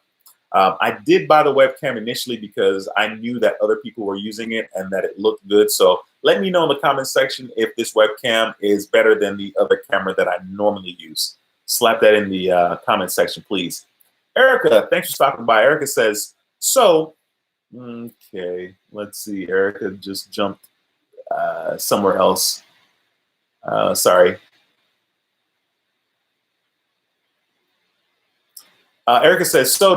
I did buy the webcam initially because I knew that other people were using it and that it looked good. So let me know in the comment section if this webcam is better than the other camera that I normally use. Slap that in the comment section, please. Erica, thanks for stopping by. Erica says, so, okay, let's see. Erica just jumped somewhere else. Sorry. Erica says, so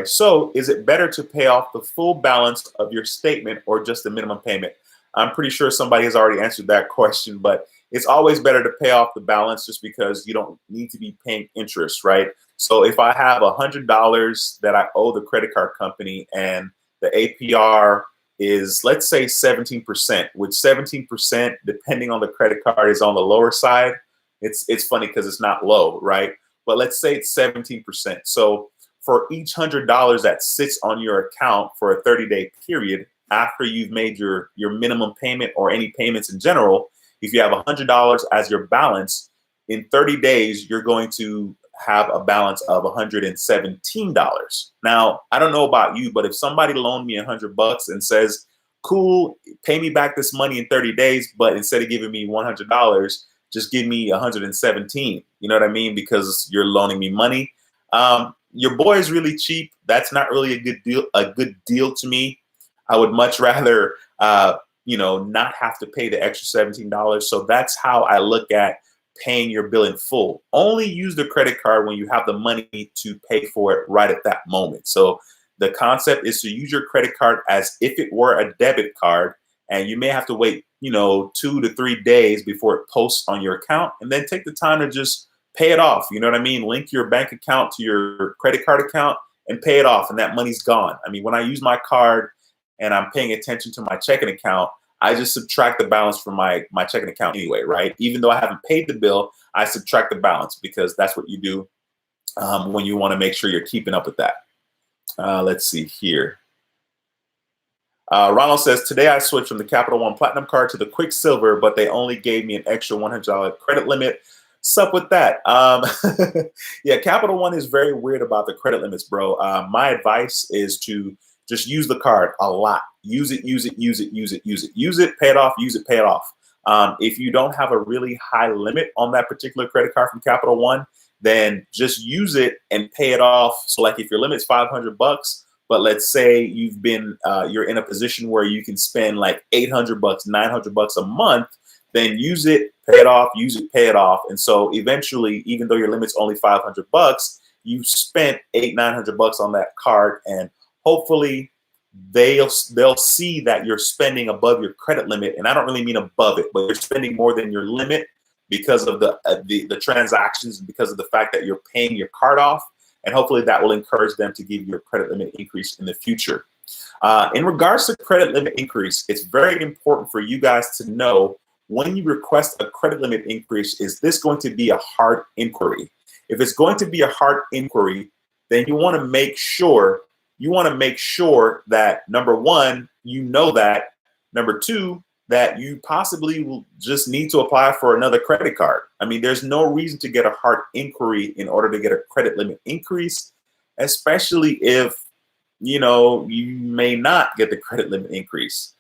so is it better to pay off the full balance of your statement or just the minimum payment? I'm pretty sure somebody has already answered that question, but it's always better to pay off the balance just because you don't need to be paying interest, right? So if I have $100 that I owe the credit card company and the APR is, let's say 17%, which 17%, depending on the credit card, is on the lower side. It's funny because it's not low, right? But let's say it's 17%. So for each $100 that sits on your account for a 30-day period after you've made your minimum payment or any payments in general, if you have $100 as your balance, in 30 days, you're going to have a balance of $117. Now, I don't know about you, but if somebody loaned me $100 and says, cool, pay me back this money in 30 days, but instead of giving me $100, just give me 117. You know what I mean? Because you're loaning me money. Your boy is really cheap. That's not really a good deal to me. I would much rather, not have to pay the extra $17. So that's how I look at paying your bill in full. Only use the credit card when you have the money to pay for it right at that moment. So the concept is to use your credit card as if it were a debit card, and you may have to wait, 2 to 3 days before it posts on your account, and then take the time to just pay it off. You know what I mean? Link your bank account to your credit card account and pay it off, and that money's gone. I mean, when I use my card and I'm paying attention to my checking account, I just subtract the balance from my checking account anyway, right? Even though I haven't paid the bill, I subtract the balance because that's what you do when you want to make sure you're keeping up with that. Let's see here. Ronald says, today I switched from the Capital One Platinum card to the Quicksilver, but they only gave me an extra $100 credit limit. What's up with that? Yeah, Capital One is very weird about the credit limits, bro. My advice is to just use the card a lot. Use it, use it, use it, use it, use it, use it, pay it off, use it, pay it off. If you don't have a really high limit on that particular credit card from Capital One, then just use it and pay it off. So like if your limit's $500, but let's say you're in a position where you can spend like $800, $900 a month, then use it, pay it off, use it, pay it off. And so eventually, even though your limit's only $500, you spent $900 on that card, and hopefully they'll see that you're spending above your credit limit. And I don't really mean above it, but you're spending more than your limit because of the transactions, because of the fact that you're paying your card off. And hopefully that will encourage them to give you a credit limit increase in the future. In regards to credit limit increase, it's very important for you guys to know when you request a credit limit increase, is this going to be a hard inquiry? If it's going to be a hard inquiry, then you want to make sure that number one, you know that, number two, that you possibly will just need to apply for another credit card. I mean, there's no reason to get a hard inquiry in order to get a credit limit increase, especially if, you may not get the credit limit increase.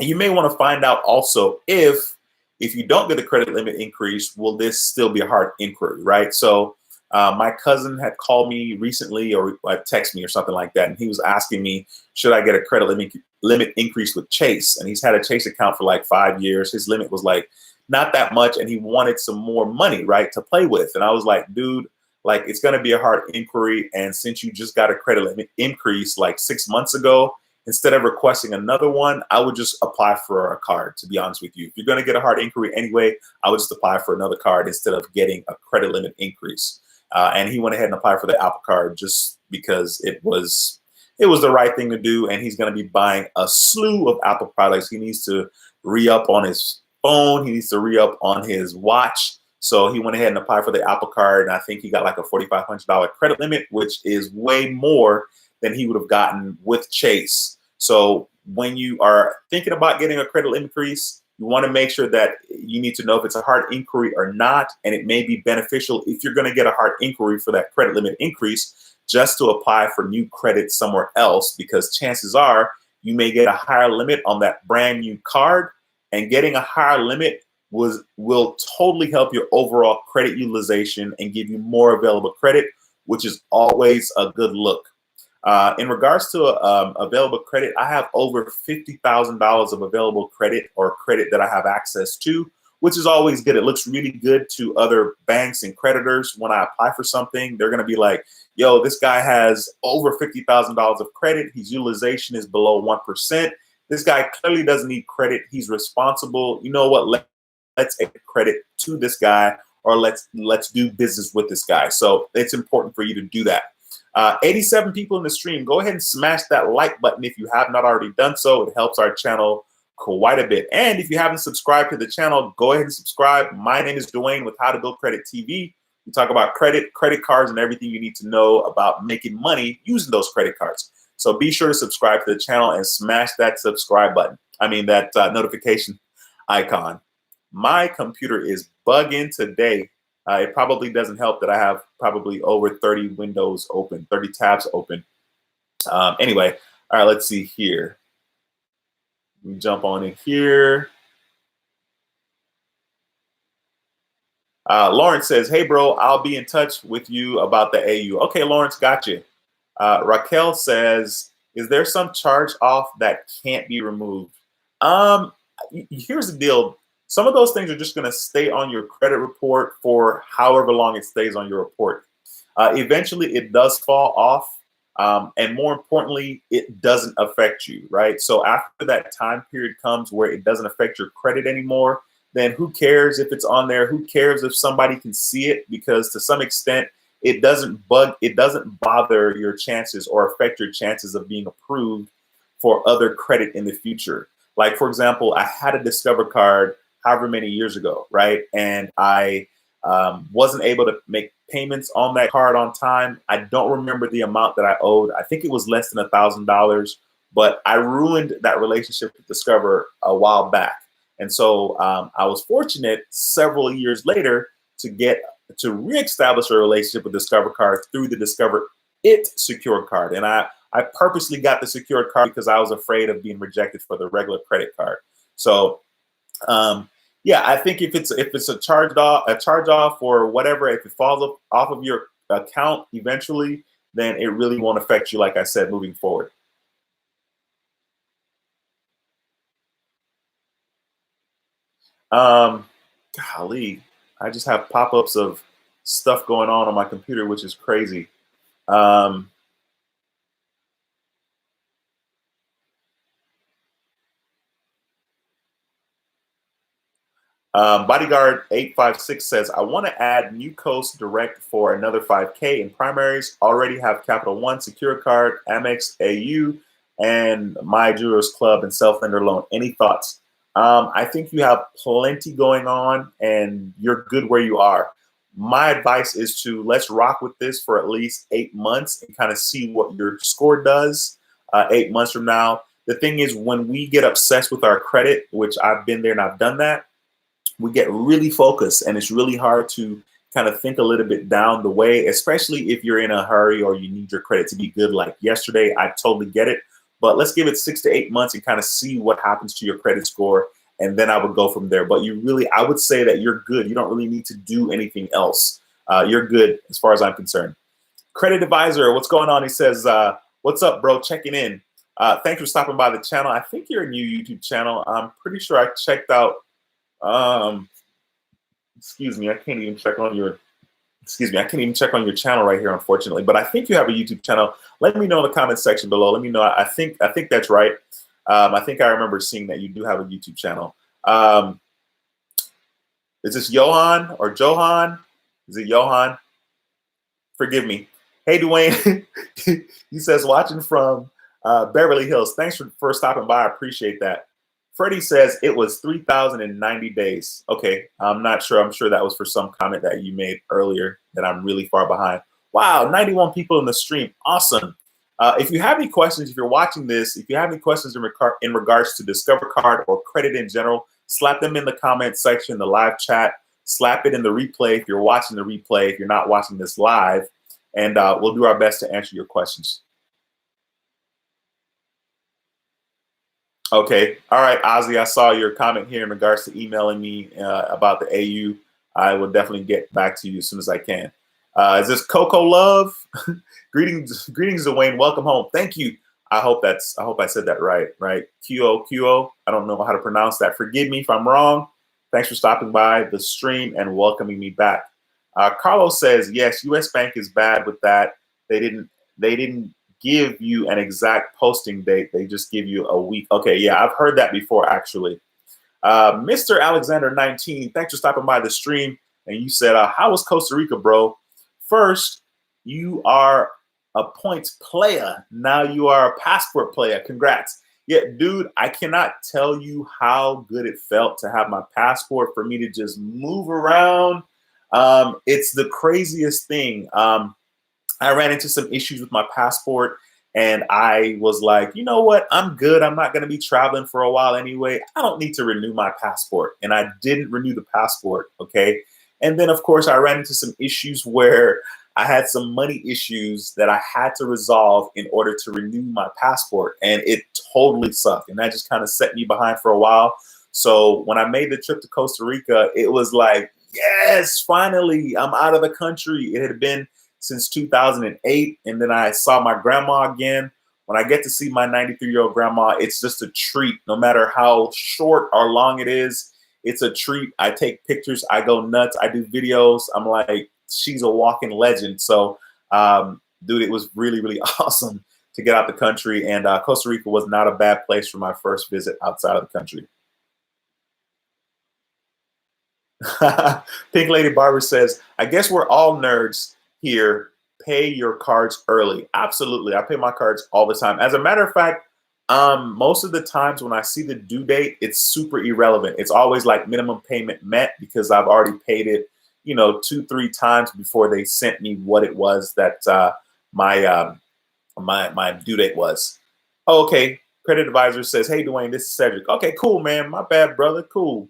You may want to find out also if you don't get the credit limit increase, will this still be a hard inquiry, right? So my cousin had called me recently or texted me or something like that, and he was asking me, should I get a credit limit increase with Chase? And he's had a Chase account for like 5 years. His limit was like not that much, and he wanted some more money, right, to play with. And I was like, dude, like it's going to be a hard inquiry, and since you just got a credit limit increase like 6 months ago, instead of requesting another one, I would just apply for a card, to be honest with you. If you're going to get a hard inquiry anyway, I would just apply for another card instead of getting a credit limit increase. And he went ahead and applied for the Apple Card just because it was the right thing to do. And he's going to be buying a slew of Apple products. He needs to re-up on his phone. He needs to re-up on his watch. So he went ahead and applied for the Apple Card. And I think he got like a $4,500 credit limit, which is way more than he would have gotten with Chase. So when you are thinking about getting a credit limit increase, you want to make sure that you need to know if it's a hard inquiry or not. And it may be beneficial if you're going to get a hard inquiry for that credit limit increase just to apply for new credit somewhere else, because chances are you may get a higher limit on that brand new card, and getting a higher limit will totally help your overall credit utilization and give you more available credit, which is always a good look. In regards to available credit, I have over $50,000 of available credit or credit that I have access to, which is always good. It looks really good to other banks and creditors. When I apply for something, they're going to be like, yo, this guy has over $50,000 of credit. His utilization is below 1%. This guy clearly doesn't need credit. He's responsible. You know what? Let's give credit to this guy, or let's do business with this guy. So it's important for you to do that. 87 people in the stream. Go ahead and smash that like button if you have not already done so. It helps our channel quite a bit. And if you haven't subscribed to the channel, go ahead and subscribe. My name is Duane with How to Build Credit TV. We talk about credit cards, and everything you need to know about making money using those credit cards. So be sure to subscribe to the channel and smash that subscribe button. I mean, that notification icon. My computer is bugging today. It probably doesn't help that I have probably over 30 windows open, 30 tabs open. Anyway, all right, let's see here. Let me jump on in here. Lawrence says, hey, bro, I'll be in touch with you about the AU. Okay, Lawrence, got you. Raquel says, is there some charge off that can't be removed? Here's the deal. Some of those things are just going to stay on your credit report for however long it stays on your report. Eventually, it does fall off. And more importantly, it doesn't affect you, right? So after that time period comes where it doesn't affect your credit anymore, then who cares if it's on there? Who cares if somebody can see it? Because to some extent, it doesn't bother your chances or affect your chances of being approved for other credit in the future. Like, for example, I had a Discover card however many years ago, right? And I wasn't able to make payments on that card on time. I don't remember the amount that I owed. I think it was less than $1,000, but I ruined that relationship with Discover a while back. And so I was fortunate several years later to reestablish a relationship with Discover Card through the Discover It secured card. And I purposely got the secured card because I was afraid of being rejected for the regular credit card. So yeah, I think if it's a charge off or whatever, if it falls off of your account eventually, then it really won't affect you, like I said, moving forward. Golly, I just have pop-ups of stuff going on my computer, which is crazy. Um, Bodyguard 856 says, I want to add New Coast Direct for another 5K in primaries. Already have Capital One Secure Card, Amex AU, and My Jewelers Club and self-lender loan. Any thoughts? I think you have plenty going on and you're good where you are. My advice is to let's rock with this for at least 8 months and kind of see what your score does 8 months from now. The thing is, when we get obsessed with our credit, which I've been there and I've done that, we get really focused and it's really hard to kind of think a little bit down the way, especially if you're in a hurry or you need your credit to be good like yesterday. I totally get it. But let's give it 6 to 8 months and kind of see what happens to your credit score. And then I would go from there. But I would say that you're good. You don't really need to do anything else. You're good as far as I'm concerned. Credit Advisor, what's going on? He says, what's up, bro? Checking in. Thanks for stopping by the channel. I think you're a new YouTube channel. I'm pretty sure I checked out. Excuse me, I can't even check on your channel right here, unfortunately. But I think you have a YouTube channel. Let me know in the comment section below. Let me know. I think that's right. I think I remember seeing that you do have a YouTube channel. Is this Johan or Johan? Is it Johan? Forgive me. Hey, Duane. He says, watching from Beverly Hills. Thanks for stopping by. I appreciate that. Freddie says it was 3,090 days. Okay, I'm not sure. I'm sure that was for some comment that you made earlier that I'm really far behind. Wow, 91 people in the stream. Awesome. If you have any questions, if you're watching this, if you have any questions in regards to Discover Card or credit in general, slap them in the comment section, the live chat. Slap it in the replay if you're watching the replay, if you're not watching this live, and we'll do our best to answer your questions. Okay. All right, Ozzy, I saw your comment here in regards to emailing me about the AU. I will definitely get back to you as soon as I can. Is this Coco Love? Greetings, Duane. Welcome home. Thank you. I hope I said that right. Right. QO. I don't know how to pronounce that. Forgive me if I'm wrong. Thanks for stopping by the stream and welcoming me back. Carlos says, yes, US Bank is bad with that. They didn't give you an exact posting date. They just give you a week. Okay, yeah, I've heard that before, actually. Mr. Alexander 19, thanks for stopping by the stream. And you said, how was Costa Rica, bro? First, you are a points player. Now you are a passport player. Congrats. Yeah, dude, I cannot tell you how good it felt to have my passport, for me to just move around. It's the craziest thing. I ran into some issues with my passport and I was like, you know what? I'm good. I'm not going to be traveling for a while anyway. I don't need to renew my passport. And I didn't renew the passport. Okay. And then, of course, I ran into some issues where I had some money issues that I had to resolve in order to renew my passport. And it totally sucked. And that just kind of set me behind for a while. So when I made the trip to Costa Rica, it was like, yes, finally, I'm out of the country. It had been since 2008. And then I saw my grandma again. When I get to see my 93-year-old grandma, it's just a treat. No matter how short or long it is, it's a treat. I take pictures. I go nuts. I do videos. I'm like, she's a walking legend. So, dude, it was really, really awesome to get out the country. And Costa Rica was not a bad place for my first visit outside of the country. Pink Lady Barber says, I guess we're all nerds here. Pay your cards early. Absolutely. I pay my cards all the time. As a matter of fact, most of the times when I see the due date, it's super irrelevant. It's always like minimum payment met because I've already paid it, 2-3 times before they sent me what it was that my due date was. Oh, okay. Credit Advisor says, hey, Duane, this is Cedric. Okay, cool, man. My bad, brother. Cool.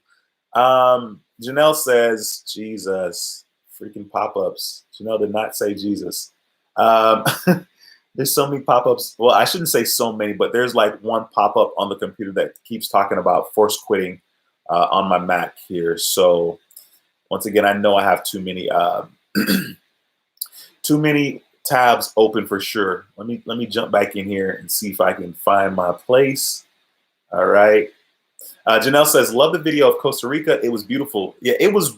Janelle says, Jesus, freaking pop-ups. Janelle did not say Jesus. Um, there's so many pop-ups. Well, I shouldn't say so many, but there's like one pop-up on the computer that keeps talking about force quitting on my Mac here. So once again, I know I have too many too many tabs open for sure. Let me jump back in here and see if I can find my place. All right. Janelle says, love the video of Costa Rica. It was beautiful. Yeah, it was,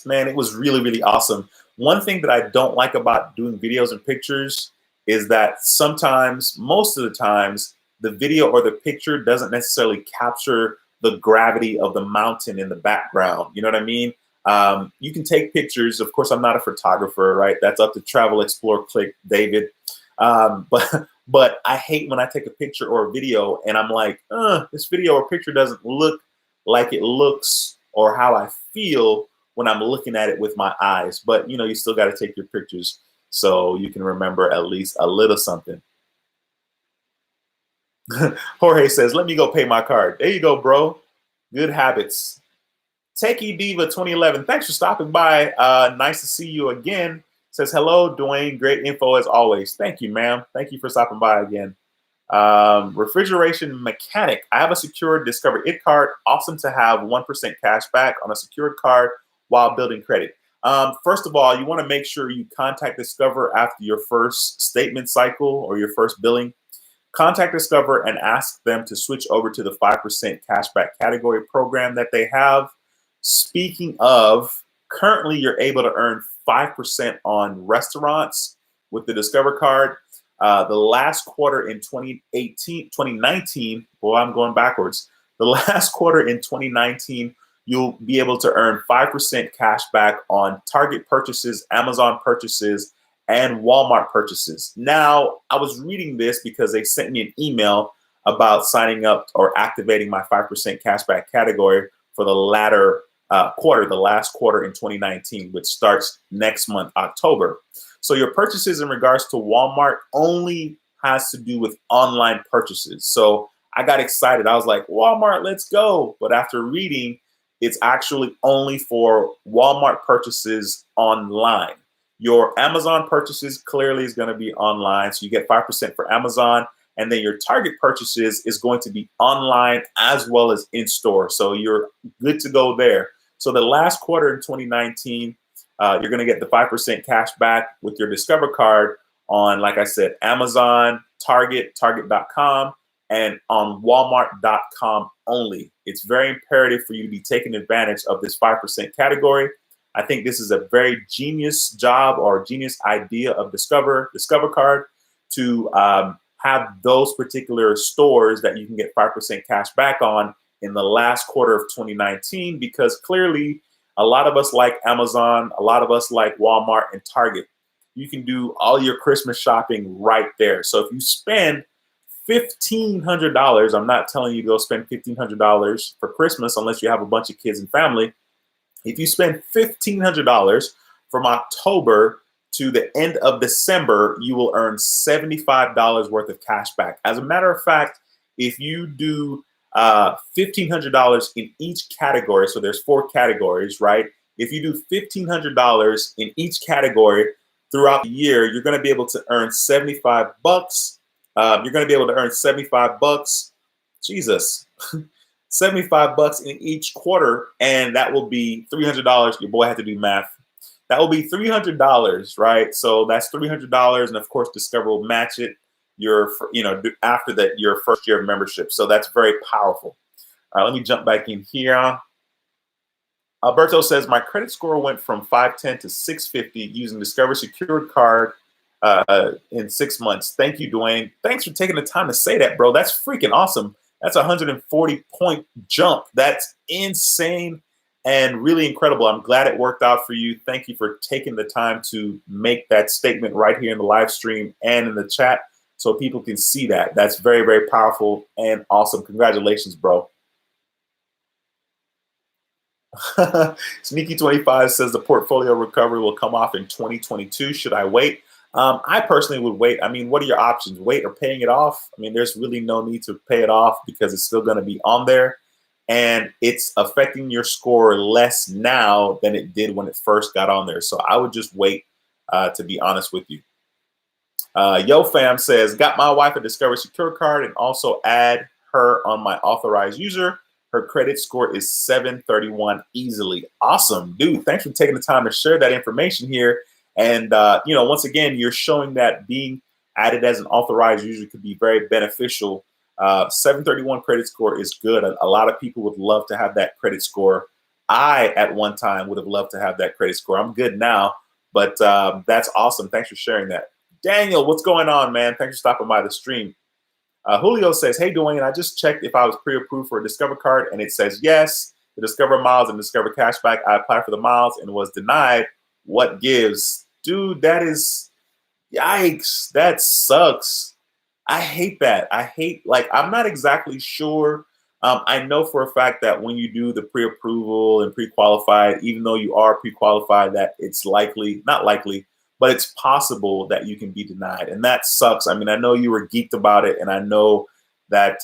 man, it was really, really awesome. One thing that I don't like about doing videos and pictures is that sometimes, most of the times, the video or the picture doesn't necessarily capture the gravity of the mountain in the background. You know what I mean? You can take pictures. Of course, I'm not a photographer, right? That's up to Travel, Explore, Click, David. But I hate when I take a picture or a video and I'm like, this video or picture doesn't look like it looks or how I feel when I'm looking at it with my eyes. But, you know, you still got to take your pictures so you can remember at least a little something. Jorge says, let me go pay my card. There you go, bro. Good habits. Techie Diva 2011, thanks for stopping by. Nice to see you again. Says, hello, Duane. Great info as always. Thank you, ma'am. Thank you for stopping by again. Refrigeration mechanic. I have a secured Discover It card. Awesome to have 1% cash back on a secured card while building credit. First of all, you want to make sure you contact Discover after your first statement cycle or your first billing. Contact Discover and ask them to switch over to the 5% cashback category program that they have. Speaking of, currently you're able to earn 5% on restaurants with the Discover card. The last quarter in 2019, boy, I'm going backwards. The last quarter in 2019, you'll be able to earn 5% cash back on Target purchases, Amazon purchases, and Walmart purchases. Now, I was reading this because they sent me an email about signing up or activating my 5% cashback category for the latter quarter, the last quarter in 2019, which starts next month, October. So your purchases in regards to Walmart only has to do with online purchases. So I got excited. I was like, Walmart, let's go. But after reading, it's actually only for Walmart purchases online. Your Amazon purchases clearly is going to be online. So you get 5% for Amazon. And then your Target purchases is going to be online as well as in store. So you're good to go there. So the last quarter in 2019, you're going to get the 5% cash back with your Discover card on, like I said, Amazon, Target, Target.com, and on Walmart.com only. It's very imperative for you to be taking advantage of this 5% category. I think this is a very genius job or genius idea of Discover card to have those particular stores that you can get 5% cash back on in the last quarter of 2019, because clearly a lot of us like Amazon, a lot of us like Walmart and Target. You can do all your Christmas shopping right there. So if you spend $1,500, I'm not telling you to go spend $1,500 for Christmas unless you have a bunch of kids and family. If you spend $1,500 from October to the end of December, you will earn $75 worth of cash back. As a matter of fact, if you do $1,500 in each category, so there's 4 categories, right? If you do $1,500 in each category throughout the year, you're going to be able to earn $75. You're going to be able to earn $75. Jesus. $75 in each quarter, and that will be $300. Your boy had to do math. That will be $300, right? So that's $300, and of course, Discover will match it. After that, your first year of membership. So that's very powerful. All right, let me jump back in here. Alberto says my credit score went from 510 to 650 using Discover secured card in 6 months. Thank you, Duane. Thanks for taking the time to say that, bro. That's freaking awesome. That's a 140-point jump. That's insane and really incredible. I'm glad it worked out for you. Thank you for taking the time to make that statement right here in the live stream and in the chat so people can see that. That's very, very powerful and awesome. Congratulations, bro. Sneaky25 says the portfolio recovery will come off in 2022. Should I wait? I personally would wait. I mean, what are your options? Wait or paying it off? I mean, there's really no need to pay it off because it's still going to be on there. and it's affecting your score less now than it did when it first got on there. So I would just wait, to be honest with you. Yo Fam says, got my wife a Discover Secure card and also add her on my authorized user. Her credit score is 731 easily. Awesome, dude. Thanks for taking the time to share that information here. And, once again, you're showing that being added as an authorized user could be very beneficial. 731 credit score is good. A lot of people would love to have that credit score. I, at one time, would have loved to have that credit score. I'm good now, but that's awesome. Thanks for sharing that. Daniel, what's going on, man? Thanks for stopping by the stream. Julio says, hey, Duane, I just checked if I was pre-approved for a Discover card, and it says yes. The Discover Miles and Discover Cashback. I applied for the Miles and was denied. What gives? Dude, that is, yikes. That sucks. I hate that. I'm not exactly sure. I know for a fact that when you do the pre-approval and pre-qualified, even though you are pre-qualified, that it's not likely, but it's possible that you can be denied. And that sucks. I mean, I know you were geeked about it, and I know that,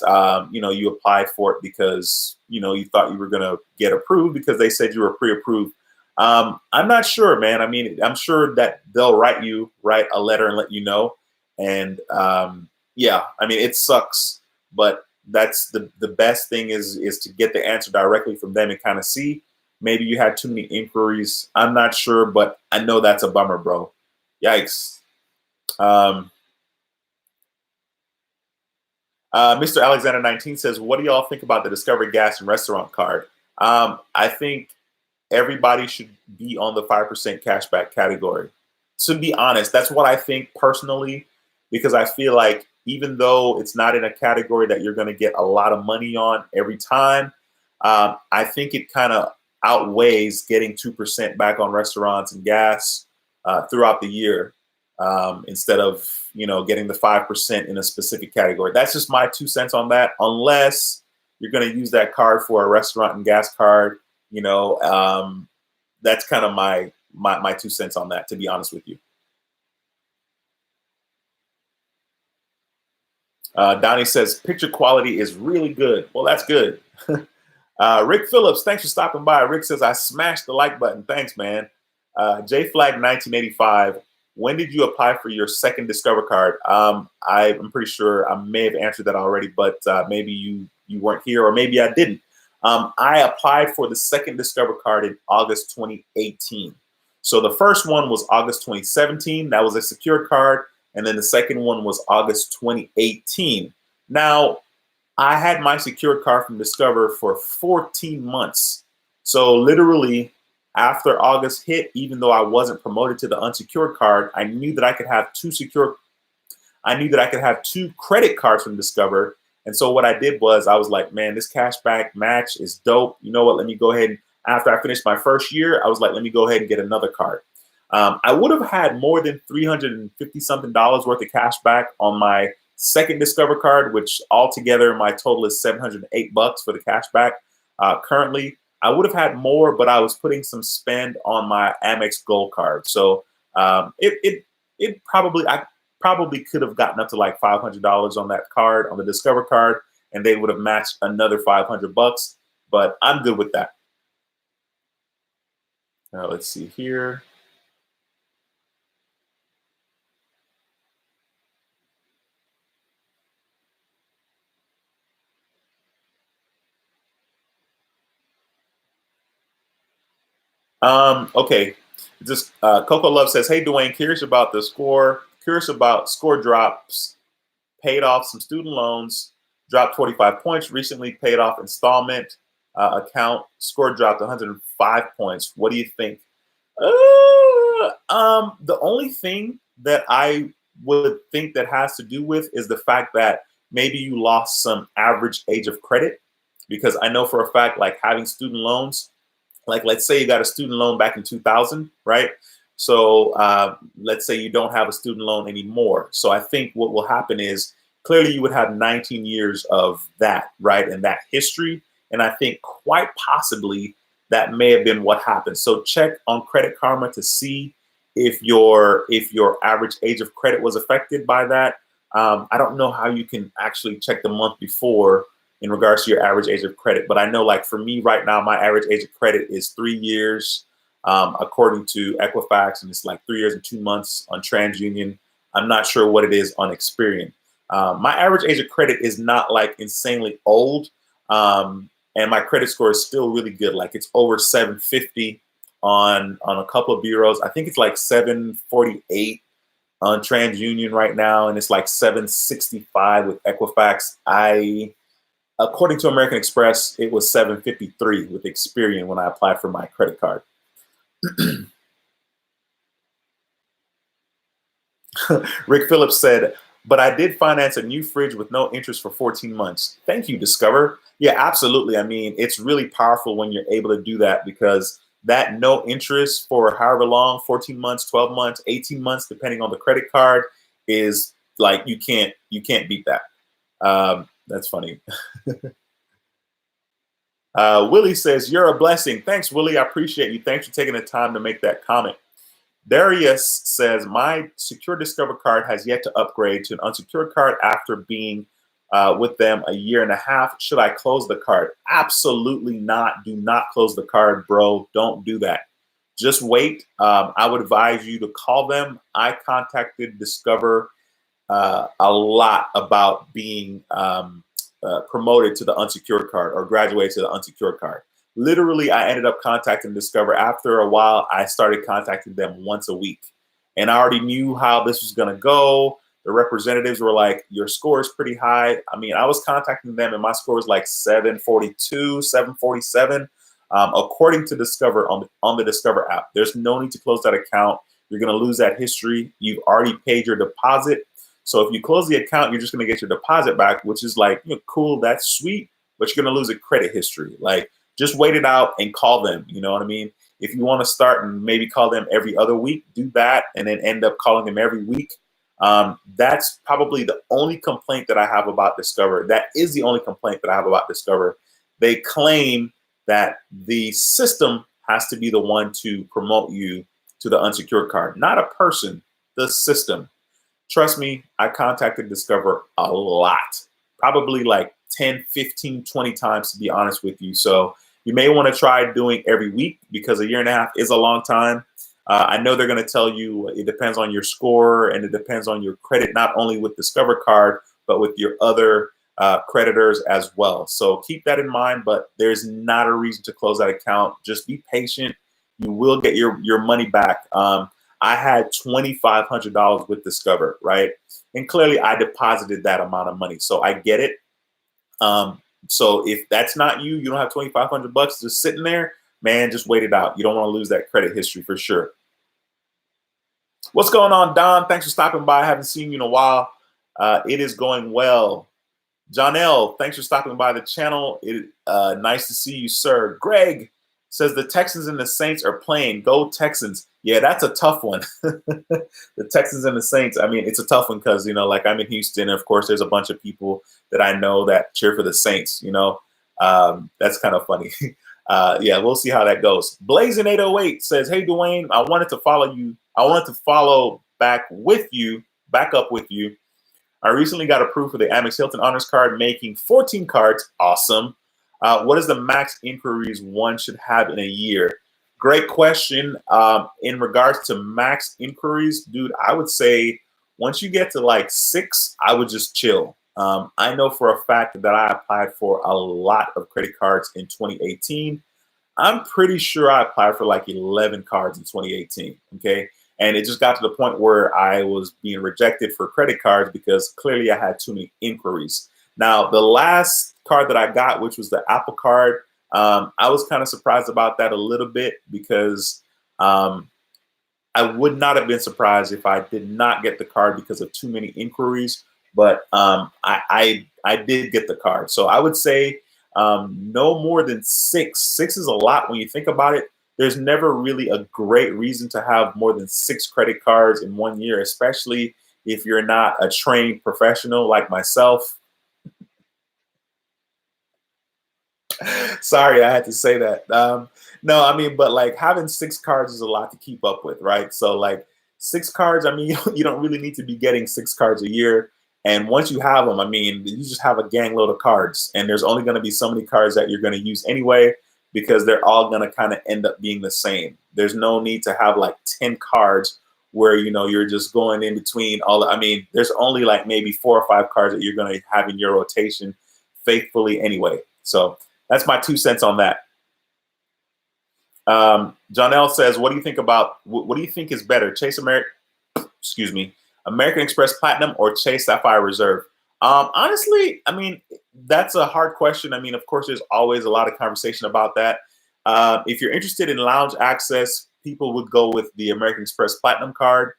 you applied for it because, you thought you were going to get approved because they said you were pre-approved. I'm not sure, man. I mean, I'm sure that they'll write a letter and let you know. And yeah, I mean, it sucks, but that's the best thing is to get the answer directly from them and kind of see. Maybe you had too many inquiries. I'm not sure, but I know that's a bummer, bro. Yikes. Mr. Alexander 19 says, what do y'all think about the Discover Gas and Restaurant card? I think everybody should be on the 5% cashback category. To be honest, that's what I think personally, because I feel like even though it's not in a category that you're going to get a lot of money on every time, I think it kind of outweighs getting 2% back on restaurants and gas throughout the year instead of, getting the 5% in a specific category. That's just my 2 cents on that, unless you're going to use that card for a restaurant and gas card. That's kind of my 2 cents on that, to be honest with you. Donnie says, picture quality is really good. Well, that's good. Rick Phillips, thanks for stopping by. Rick says, I smashed the like button. Thanks, man. J Flag 1985, when did you apply for your second Discover card? I'm pretty sure I may have answered that already, but maybe you weren't here, or maybe I didn't. I applied for the second Discover card in August 2018. So the first one was August 2017. That was a secured card. And then the second one was August 2018. Now, I had my secured card from Discover for 14 months. So literally after August hit, even though I wasn't promoted to the unsecured card, I knew that I could have two credit cards from Discover. And so what I did was I was like, man, this cashback match is dope. You know what? Let me go ahead and after I finished my first year, I was like, let me go ahead and get another card. I would have had more than $350 something worth of cash back on my second Discover card, which altogether my total is $708 for the cash back. Currently, I would have had more, but I was putting some spend on my Amex Gold card. So I probably could have gotten up to like $500 on that card, on the Discover card, and they would have matched another $500. But I'm good with that. Now let's see here. Okay. Just Coco Love says, hey, Duane, curious about score drops, paid off some student loans, dropped 45 points, recently paid off installment account, score dropped 105 points. What do you think? The only thing that I would think that has to do with is the fact that maybe you lost some average age of credit, because I know for a fact, like having student loans, like let's say you got a student loan back in 2000, right? So let's say you don't have a student loan anymore. So I think what will happen is clearly you would have 19 years of that, right? And that history. And I think quite possibly that may have been what happened. So check on Credit Karma to see if your average age of credit was affected by that. I don't know how you can actually check the month before in regards to your average age of credit. But I know, like for me right now, my average age of credit is 3 years, according to Equifax, and it's like 3 years and 2 months on TransUnion. I'm not sure what it is on Experian. My average age of credit is not like insanely old, and my credit score is still really good. Like it's over 750 on a couple of bureaus. I think it's like 748 on TransUnion right now, and it's like 765 with Equifax. According to American Express, it was 753 with Experian when I applied for my credit card. Rick Phillips said, but I did finance a new fridge with no interest for 14 months. Thank you, Discover. Yeah, absolutely. I mean, it's really powerful when you're able to do that, because that no interest for however long, 14 months, 12 months, 18 months, depending on the credit card, is like you can't beat that. That's funny. Willie says, you're a blessing. Thanks, Willie. I appreciate you. Thanks for taking the time to make that comment. Darius says, my secure Discover card has yet to upgrade to an unsecured card after being with them a year and a half. Should I close the card? Absolutely not. Do not close the card, bro. Don't do that. Just wait. I would advise you to call them. I contacted Discover a lot about being promoted to the unsecured card or graduated to the unsecured card. Literally, I ended up contacting Discover. After a while, I started contacting them once a week. And I already knew how this was going to go. The representatives were like, your score is pretty high. I mean, I was contacting them and my score was like 742, 747. According to Discover on the Discover app, there's no need to close that account. You're going to lose that history. You've already paid your deposit. So if you close the account, you're just going to get your deposit back, which is like, cool, that's sweet, but you're going to lose a credit history. Like, just wait it out and call them. You know what I mean? If you want to start and maybe call them every other week, do that, and then end up calling them every week. That's probably the only complaint that I have about Discover. That is the only complaint that I have about Discover. They claim that the system has to be the one to promote you to the unsecured card, not a person, the system. Trust me, I contacted Discover a lot, probably like 10, 15, 20 times, to be honest with you. So you may want to try doing every week, because a year and a half is a long time. I know they're going to tell you it depends on your score and it depends on your credit, not only with Discover card, but with your other creditors as well. So keep that in mind, but there's not a reason to close that account. Just be patient. You will get your money back. I had $2,500 with Discover, right? And clearly I deposited that amount of money. So I get it. So if that's not you, you don't have $2,500 just sitting there, man, just wait it out. You don't want to lose that credit history for sure. What's going on, Don? Thanks for stopping by. I haven't seen you in a while. It is going well. Jonelle, thanks for stopping by the channel. Nice to see you, sir. Greg says the Texans and the Saints are playing. Go Texans. Yeah, that's a tough one. The Texans and the Saints. I mean, it's a tough one because, like I'm in Houston. And of course, there's a bunch of people that I know that cheer for the Saints. That's kind of funny. Yeah, we'll see how that goes. Blazing808 says, hey, Duane, I wanted to follow you. I wanted to follow back up with you. I recently got approved for the Amex Hilton Honors Card, making 14 cards. Awesome. What is the max inquiries one should have in a year? Great question. In regards to max inquiries, dude, I would say once you get to like 6, I would just chill. I know for a fact that I applied for a lot of credit cards in 2018. I'm pretty sure I applied for like 11 cards in 2018. Okay. And it just got to the point where I was being rejected for credit cards because clearly I had too many inquiries. Now, the last card that I got, which was the Apple card, I was kind of surprised about that a little bit because I would not have been surprised if I did not get the card because of too many inquiries. But I did get the card. So I would say no more than 6. 6 is a lot when you think about it. There's never really a great reason to have more than 6 credit cards in 1 year, especially if you're not a trained professional like myself. Sorry, I had to say that. No, I mean, but like having 6 cards is a lot to keep up with, right? So like 6 cards, I mean, you don't really need to be getting 6 cards a year. And once you have them, I mean, you just have a gang load of cards, and there's only going to be so many cards that you're going to use anyway, because they're all going to kind of end up being the same. There's no need to have like 10 cards where, you know, you're just going in between all. I mean, there's only like maybe 4 or 5 cards that you're going to have in your rotation faithfully anyway. So that's my 2 cents on that. Jonelle says, what do you think about, what do you think is better, American Express Platinum or Chase Sapphire Reserve? Honestly, I mean, that's a hard question. I mean, of course, there's always a lot of conversation about that. If you're interested in lounge access, people would go with the American Express Platinum card.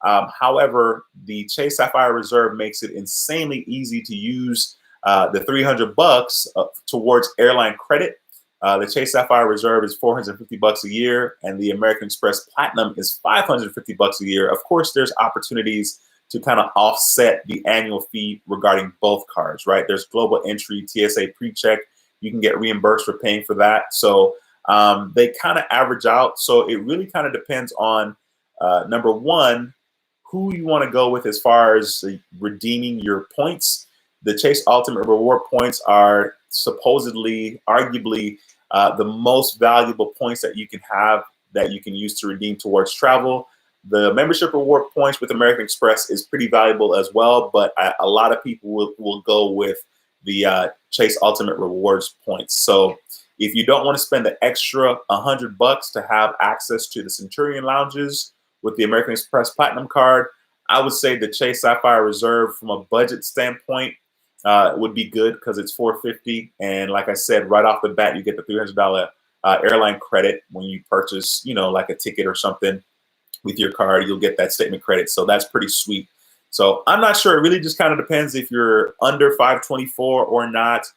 However, the Chase Sapphire Reserve makes it insanely easy to use the $300 towards airline credit. The Chase Sapphire Reserve is $450 a year, and the American Express Platinum is $550 a year. Of course, there's opportunities to kind of offset the annual fee regarding both cards, right? There's global entry, TSA pre-check. You can get reimbursed for paying for that. So they kind of average out. So it really kind of depends on, number one, who you want to go with as far as redeeming your points. The Chase Ultimate Reward points are supposedly, arguably, the most valuable points that you can have that you can use to redeem towards travel. The membership reward points with American Express is pretty valuable as well, but a lot of people will go with the Chase Ultimate Rewards points. So if you don't want to spend the extra $100 to have access to the Centurion lounges with the American Express Platinum card, I would say the Chase Sapphire Reserve from a budget standpoint would be good because it's $450, and like I said, right off the bat, you get the $300 airline credit when you purchase, you know, like a ticket or something with your card. You'll get that statement credit, so that's pretty sweet. So I'm not sure. It really just kind of depends if you're under 524 or not,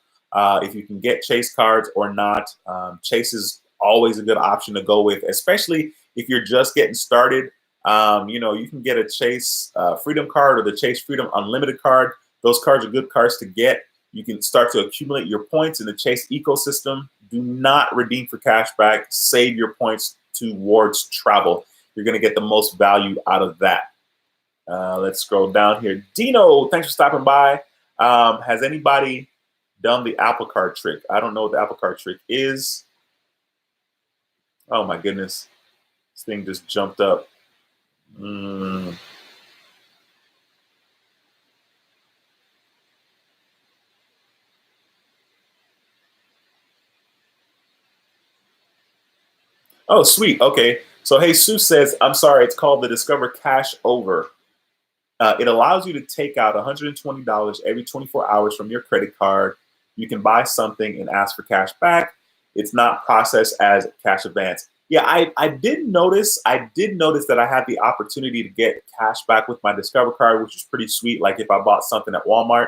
if you can get Chase cards or not. Chase is always a good option to go with, especially if you're just getting started. You know, you can get a Chase Freedom card or the Chase Freedom Unlimited card. Those cards are good cards to get. You can start to accumulate your points in the Chase ecosystem. Do not redeem for cashback. Save your points towards travel. You're going to get the most value out of that. Let's scroll down here. Dino, thanks for stopping by. Has anybody done the Apple Card trick? I don't know what the Apple Card trick is. Oh my goodness. This thing just jumped up. Oh, sweet. Okay. So Jesus says, I'm sorry, it's called the Discover Cash Over. It allows you to take out $120 every 24 hours from your credit card. You can buy something and ask for cash back. It's not processed as cash advance. Yeah, I did notice that I had the opportunity to get cash back with my Discover card, which is pretty sweet. Like if I bought something at Walmart,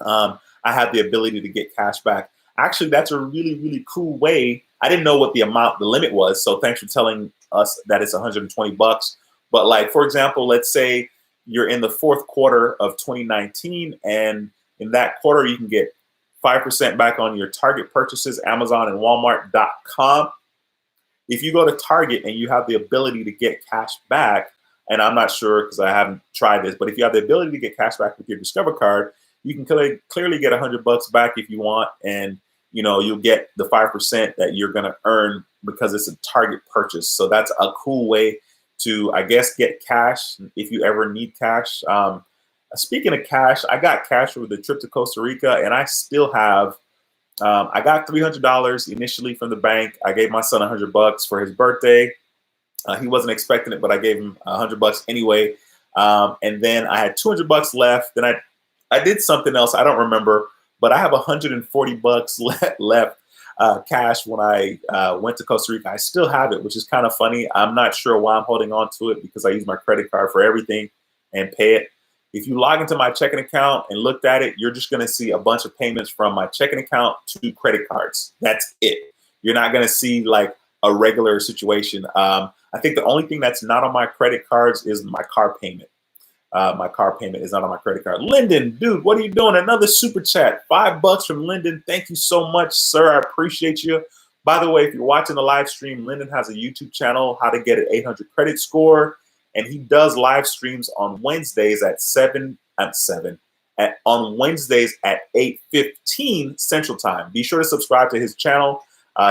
I had the ability to get cash back. Actually, that's a really, really cool way. I didn't know what the limit was. So thanks for telling us that it's $120. But like, for example, let's say you're in the fourth quarter of 2019, and in that quarter, you can get 5% back on your Target purchases, Amazon and Walmart.com. If you go to Target and you have the ability to get cash back, and I'm not sure because I haven't tried this, but if you have the ability to get cash back with your Discover card, you can clearly get $100 back if you want, and you know you'll get the 5% that you're going to earn because it's a Target purchase. So that's a cool way to, I guess, get cash if you ever need cash. Speaking of cash, I got cash for the trip to Costa Rica, and I still have. I got $300 initially from the bank. I gave my son $100 for his birthday. He wasn't expecting it, but I gave him $100 anyway. And then I had $200 left. Then I did something else. I don't remember, but I have $140 left cash when I went to Costa Rica. I still have it, which is kind of funny. I'm not sure why I'm holding on to it because I use my credit card for everything and pay it. If you log into my checking account and looked at it, you're just going to see a bunch of payments from my checking account to credit cards. That's it. You're not going to see like a regular situation. I think the only thing that's not on my credit cards is my car payment. My car payment is not on my credit card. Lyndon, dude, what are you doing? Another super chat. $5 from Lyndon. Thank you so much, sir. I appreciate you. By the way, if you're watching the live stream, Lyndon has a YouTube channel, How to Get an 800 Credit Score. And he does live streams on Wednesdays at 7, on Wednesdays at 8:15 Central Time. Be sure to subscribe to his channel.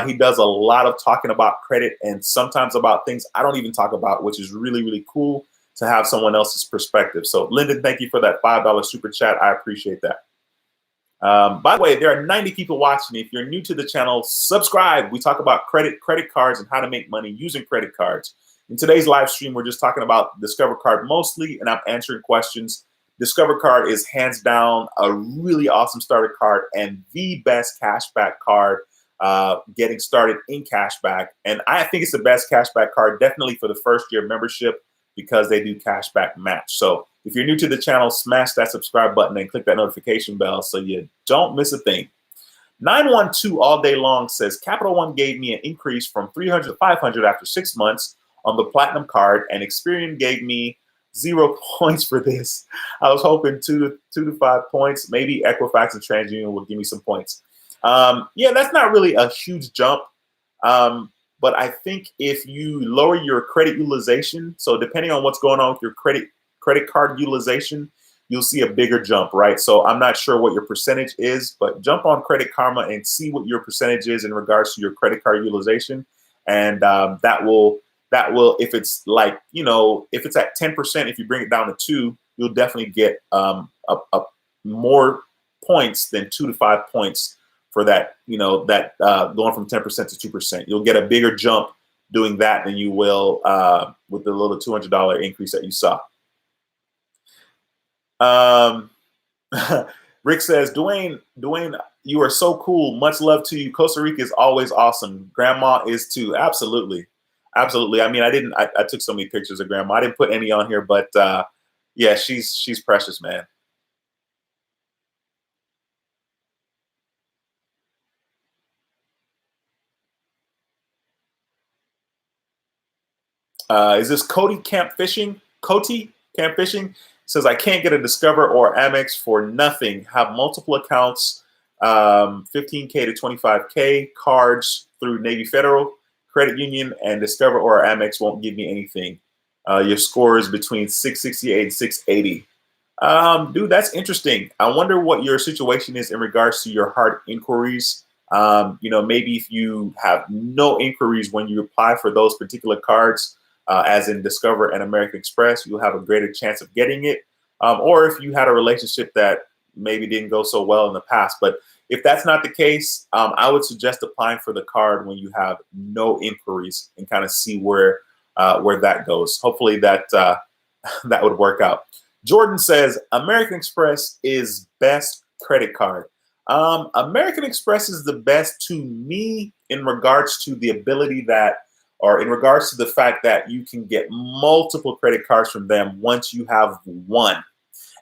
He does a lot of talking about credit and sometimes about things I don't even talk about, which is really, really cool to have someone else's perspective. So, Lyndon, thank you for that $5 super chat. I appreciate that. By the way, there are 90 people watching. If you're new to the channel, subscribe. We talk about credit cards, and how to make money using credit cards. In today's live stream, we're just talking about Discover Card mostly, and I'm answering questions. Discover Card is hands down a really awesome starter card and the best cashback card getting started in cashback. And I think it's the best cashback card definitely for the first year membership because they do cashback match. So if you're new to the channel, smash that subscribe button and click that notification bell so you don't miss a thing. 912 all day long says, Capital One gave me an increase from 300 to 500 after 6 months on the Platinum card, and Experian gave me 0 points for this. I was hoping 2 to 5 points. Maybe Equifax and TransUnion will give me some points. Yeah, that's not really a huge jump. But I think if you lower your credit utilization, so depending on what's going on with your credit card utilization, you'll see a bigger jump, right? So I'm not sure what your percentage is, but jump on Credit Karma and see what your percentage is in regards to your credit card utilization. And that will, if it's like, if it's at 10%, if you bring it down to 2, you'll definitely get more points than 2 to 5 points for that, going from 10% to 2%. You'll get a bigger jump doing that than you will with the little $200 increase that you saw. Rick says, Duane, you are so cool. Much love to you. Costa Rica is always awesome. Grandma is too. Absolutely. Absolutely. I mean, I took so many pictures of Grandma. I didn't put any on here, but yeah, she's precious, man. Is this Cody Camp Fishing? Cody Camp Fishing says, I can't get a Discover or Amex for nothing. Have multiple accounts, 15K to 25K, cards through Navy Federal, Credit Union, and Discover or Amex won't give me anything. Your score is between 668 and 680. Dude, that's interesting. I wonder what your situation is in regards to your hard inquiries. Maybe if you have no inquiries when you apply for those particular cards, as in Discover and American Express, you'll have a greater chance of getting it. Or if you had a relationship that maybe didn't go so well in the past. But if that's not the case, I would suggest applying for the card when you have no inquiries and kind of see where that goes. Hopefully that that would work out. Jordan says, American Express is best credit card. American Express is the best to me in regards to the ability in regards to the fact that you can get multiple credit cards from them once you have one.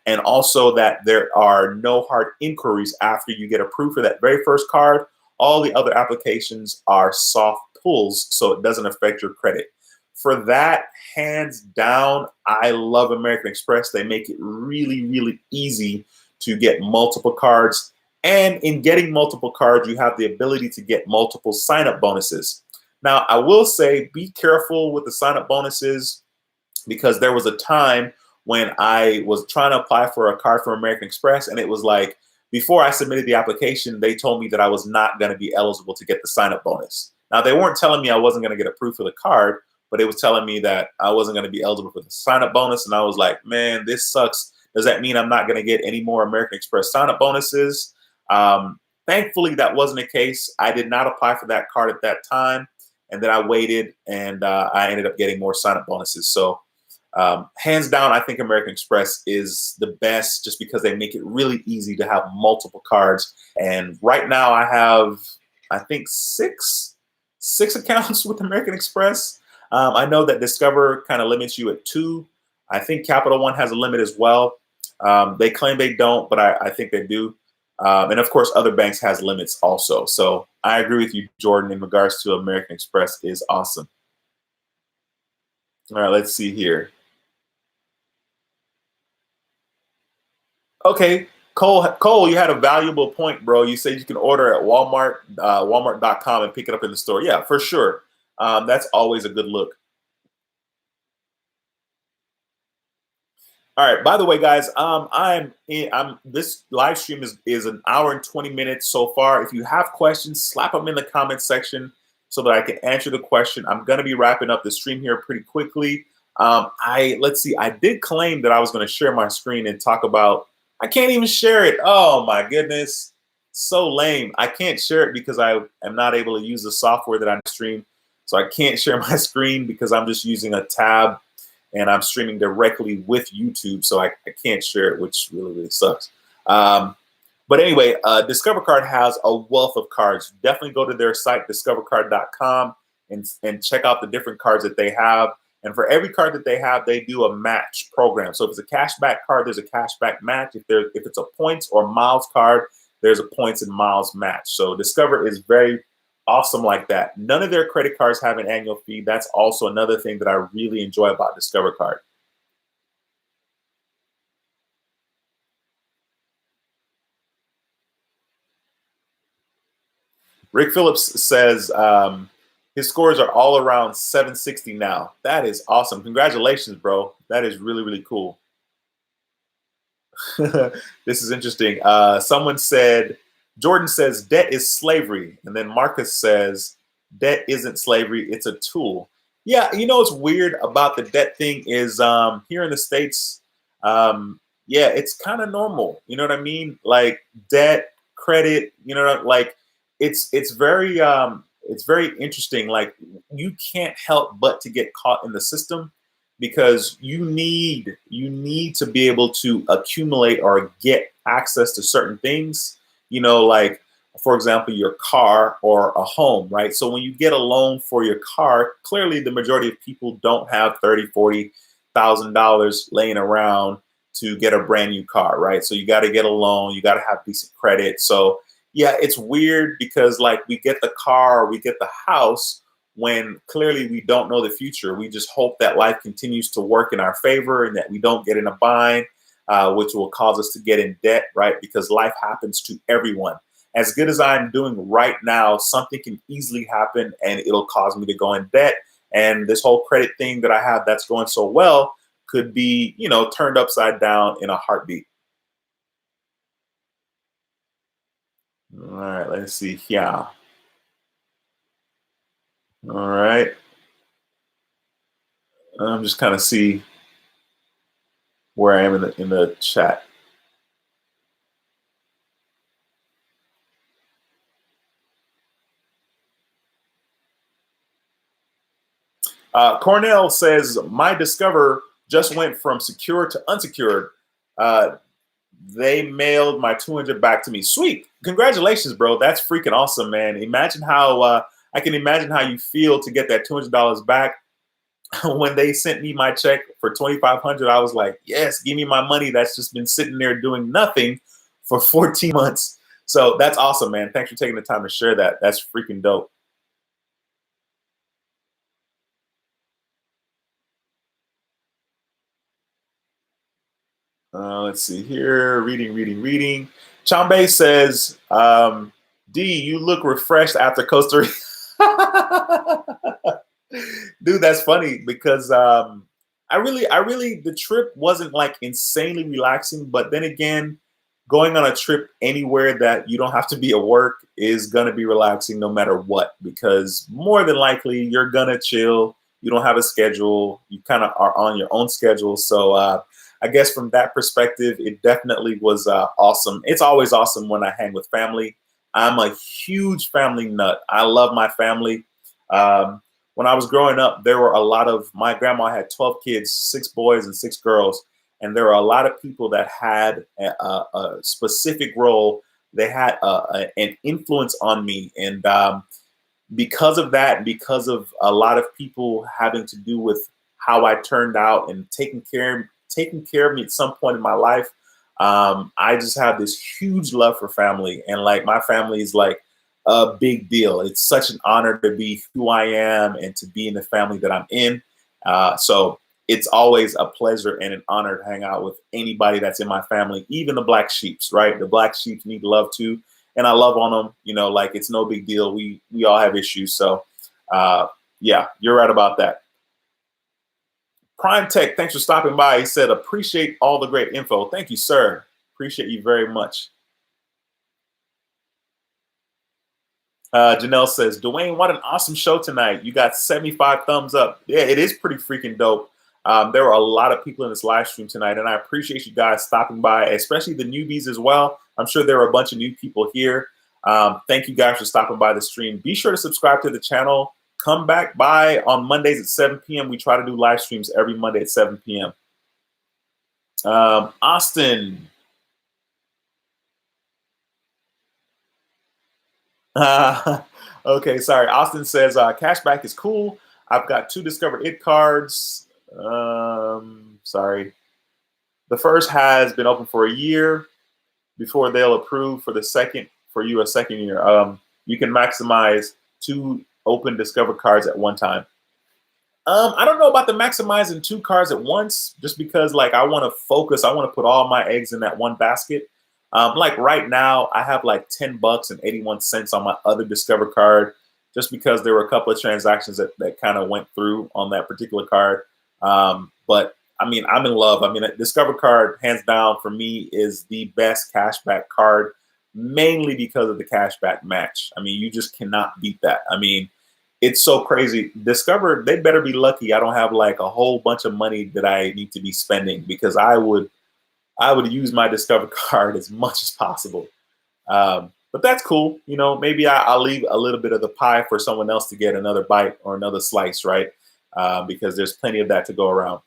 And also that there are no hard inquiries after you get approved for that very first card. All the other applications are soft pulls, so it doesn't affect your credit. For that, hands down, I love American Express. They make it really, really easy to get multiple cards. And in getting multiple cards, you have the ability to get multiple sign-up bonuses. Now, I will say, be careful with the sign-up bonuses because there was a time when I was trying to apply for a card from American Express, and it was like, before I submitted the application, they told me that I was not going to be eligible to get the sign-up bonus. Now, they weren't telling me I wasn't going to get approved for the card, but it was telling me that I wasn't going to be eligible for the sign-up bonus, and I was like, man, this sucks. Does that mean I'm not going to get any more American Express sign-up bonuses? Thankfully, that wasn't the case. I did not apply for that card at that time, and then I waited, and I ended up getting more sign-up bonuses. So hands down, I think American Express is the best just because they make it really easy to have multiple cards. And right now I have, I think, six accounts with American Express. I know that Discover kind of limits you at 2. I think Capital One has a limit as well. They claim they don't, but I think they do. And of course, other banks has limits also. So I agree with you, Jordan, in regards to American Express is awesome. All right, let's see here. Okay, Cole, you had a valuable point, bro. You said you can order at Walmart, Walmart.com and pick it up in the store. Yeah, for sure. That's always a good look. All right. By the way, guys, I'm this live stream is an hour and 20 minutes so far. If you have questions, slap them in the comment section so that I can answer the question. I'm gonna be wrapping up the stream here pretty quickly. Let's see. I did claim that I was going to share my screen and talk about. I can't even share it. Oh my goodness, so lame. I can't share it because I am not able to use the software that I stream. So I can't share my screen because I'm just using a tab and I'm streaming directly with YouTube, so I can't share it, which really, really sucks. But anyway, Discover Card has a wealth of cards. Definitely go to their site, discovercard.com, and check out the different cards that they have. And for every card that they have, they do a match program. So if it's a cashback card, there's a cashback match. If it's a points or miles card, there's a points and miles match. So Discover is very awesome like that. None of their credit cards have an annual fee. That's also another thing that I really enjoy about Discover Card. Rick Phillips says his scores are all around 760 now. That is awesome. Congratulations, bro. That is really, really cool. This is interesting. Someone said, Jordan says debt is slavery. And then Marcus says debt isn't slavery, it's a tool. Yeah, you know what's weird about the debt thing is here in the States, yeah, it's kind of normal. You know what I mean? Like debt, credit, you know, like it's very interesting. Like you can't help but to get caught in the system because you need to be able to accumulate or get access to certain things, you know, like for example your car or a home, right? So when you get a loan for your car, clearly the majority of people don't have 30, 40,000 dollars laying around to get a brand new car, right? So you got to get a loan, you got to have decent credit. So yeah, it's weird because like we get the car, we get the house when clearly we don't know the future. We just hope that life continues to work in our favor and that we don't get in a bind, which will cause us to get in debt, right? Because life happens to everyone. As good as I'm doing right now, something can easily happen and it'll cause me to go in debt. And this whole credit thing that I have that's going so well could be, you know, turned upside down in a heartbeat. All right, let's see here. All right. I'm just kind of see where I am in the chat. Cornell says my Discover just went from secure to unsecured. They mailed my 200 back to me. Sweet, congratulations, bro. That's freaking awesome, man. Imagine how I can imagine how you feel to get that $200 back. When they sent me my check for 2,500, I was like, yes, give me my money. That's just been sitting there doing nothing for 14 months. So that's awesome, man. Thanks for taking the time to share that. That's freaking dope. Let's see here. Reading. Chambe says, D, you look refreshed after Costa Rica. Dude, that's funny because the trip wasn't like insanely relaxing, but then again, going on a trip anywhere that you don't have to be at work is gonna be relaxing no matter what, because more than likely you're gonna chill. You don't have a schedule. You kind of are on your own schedule. So I guess from that perspective, it definitely was awesome. It's always awesome when I hang with family. I'm a huge family nut. I love my family. Um, when I was growing up, there were a lot of my grandma had 12 kids, 6 boys and 6 girls, and there were a lot of people that had a specific role. They had an influence on me, and because of that, because of a lot of people having to do with how I turned out and taking care of me at some point in my life, I just have this huge love for family, and like my family is like a big deal. It's such an honor to be who I am and to be in the family that I'm in. So it's always a pleasure and an honor to hang out with anybody that's in my family, even the black sheeps, right? The black sheeps need love too. And I love on them, you know, like it's no big deal. We all have issues. So yeah, you're right about that. Prime Tech, thanks for stopping by. He said, appreciate all the great info. Thank you, sir. Appreciate you very much. Janelle says, Duane, what an awesome show tonight. You got 75 thumbs up. Yeah, it is pretty freaking dope. There were a lot of people in this live stream tonight, and I appreciate you guys stopping by, especially the newbies as well. I'm sure there are a bunch of new people here. Thank you guys for stopping by the stream. Be sure to subscribe to the channel. Come back by on Mondays at 7 p.m. We try to do live streams every Monday at 7 p.m. Austin. Okay, sorry. Austin says, cashback is cool. I've got 2 Discover It cards. Sorry. The first has been open for a year before they'll approve for the second, for you a second year. You can maximize 2 open Discover cards at one time. I don't know about the maximizing 2 cards at once, just because like I want to focus. I want to put all my eggs in that one basket. Like right now, I have like $10.81 on my other Discover card, just because there were a couple of transactions that kind of went through on that particular card. But I mean, I'm in love. I mean, a Discover card, hands down, for me, is the best cashback card, mainly because of the cashback match. I mean, you just cannot beat that. I mean, it's so crazy. Discover, they better be lucky I don't have like a whole bunch of money that I need to be spending, because I would use my Discover card as much as possible. But that's cool. You know, maybe I'll leave a little bit of the pie for someone else to get another bite or another slice, right? Because there's plenty of that to go around.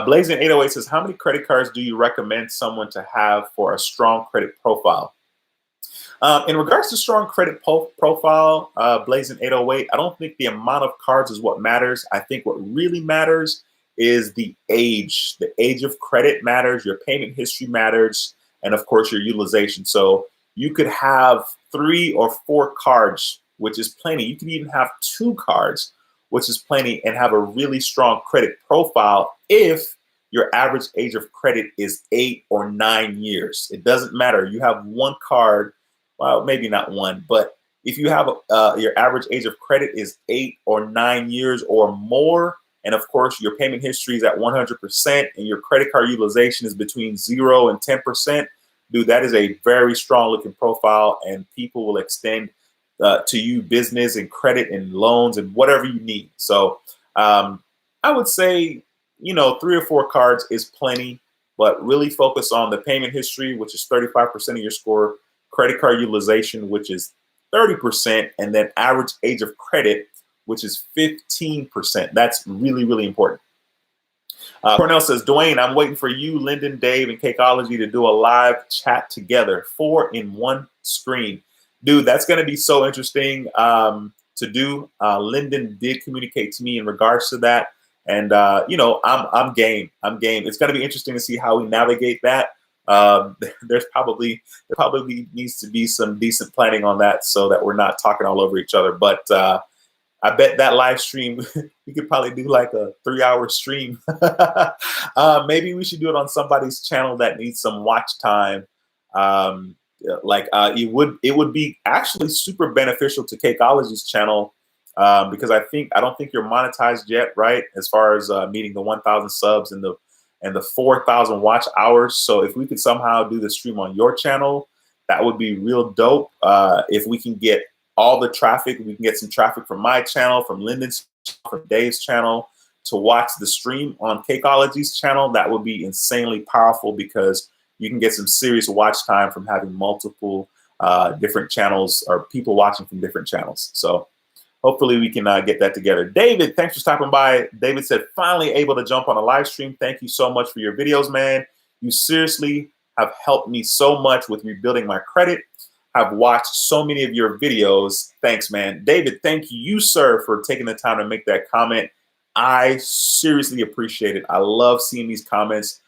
Blazing 808 says, how many credit cards do you recommend someone to have for a strong credit profile? In regards to strong credit profile, Blazing 808, I don't think the amount of cards is what matters. I think what really matters is the age. The age of credit matters, your payment history matters, and of course your utilization. So you could have 3 or 4 cards, which is plenty. You can even have 2 cards, which is plenty, and have a really strong credit profile if your average age of credit is 8 or 9 years. It doesn't matter. You have 1 card, well, maybe not 1, but if you have your average age of credit is 8 or 9 years or more, and of course your payment history is at 100%, and your credit card utilization is between 0 and 10%, dude, that is a very strong looking profile, and people will extend to you business and credit and loans and whatever you need. So I would say, you know, 3 or 4 cards is plenty, but really focus on the payment history, which is 35% of your score, credit card utilization, which is 30%, and then average age of credit, which is 15%. That's really, really important. Cornell says, Duane, I'm waiting for you, Lyndon, Dave, and Cakeology to do a live chat together, 4 in 1 screen. Dude, that's going to be so interesting to do. Lyndon did communicate to me in regards to that. And, you know, I'm game. I'm game. It's going to be interesting to see how we navigate that. There probably needs to be some decent planning on that so that we're not talking all over each other. But I bet that live stream, we could probably do like a 3-hour stream. Maybe we should do it on somebody's channel that needs some watch time. It would be actually super beneficial to Cakeology's channel, because I don't think you're monetized yet, right? As far as meeting the 1,000 subs and the 4,000 watch hours. So if we could somehow do the stream on your channel, that would be real dope. If we can get all the traffic, we can get some traffic from my channel, from Lyndon's, from Dave's channel to watch the stream on Cakeology's channel. That would be insanely powerful, because you can get some serious watch time from having multiple different channels or people watching from different channels. So hopefully we can get that together. David, thanks for stopping by. David said, finally able to jump on a live stream. Thank you so much for your videos, man. You seriously have helped me so much with rebuilding my credit. I've watched so many of your videos. Thanks, man. David, thank you, sir, for taking the time to make that comment. I seriously appreciate it. I love seeing these comments.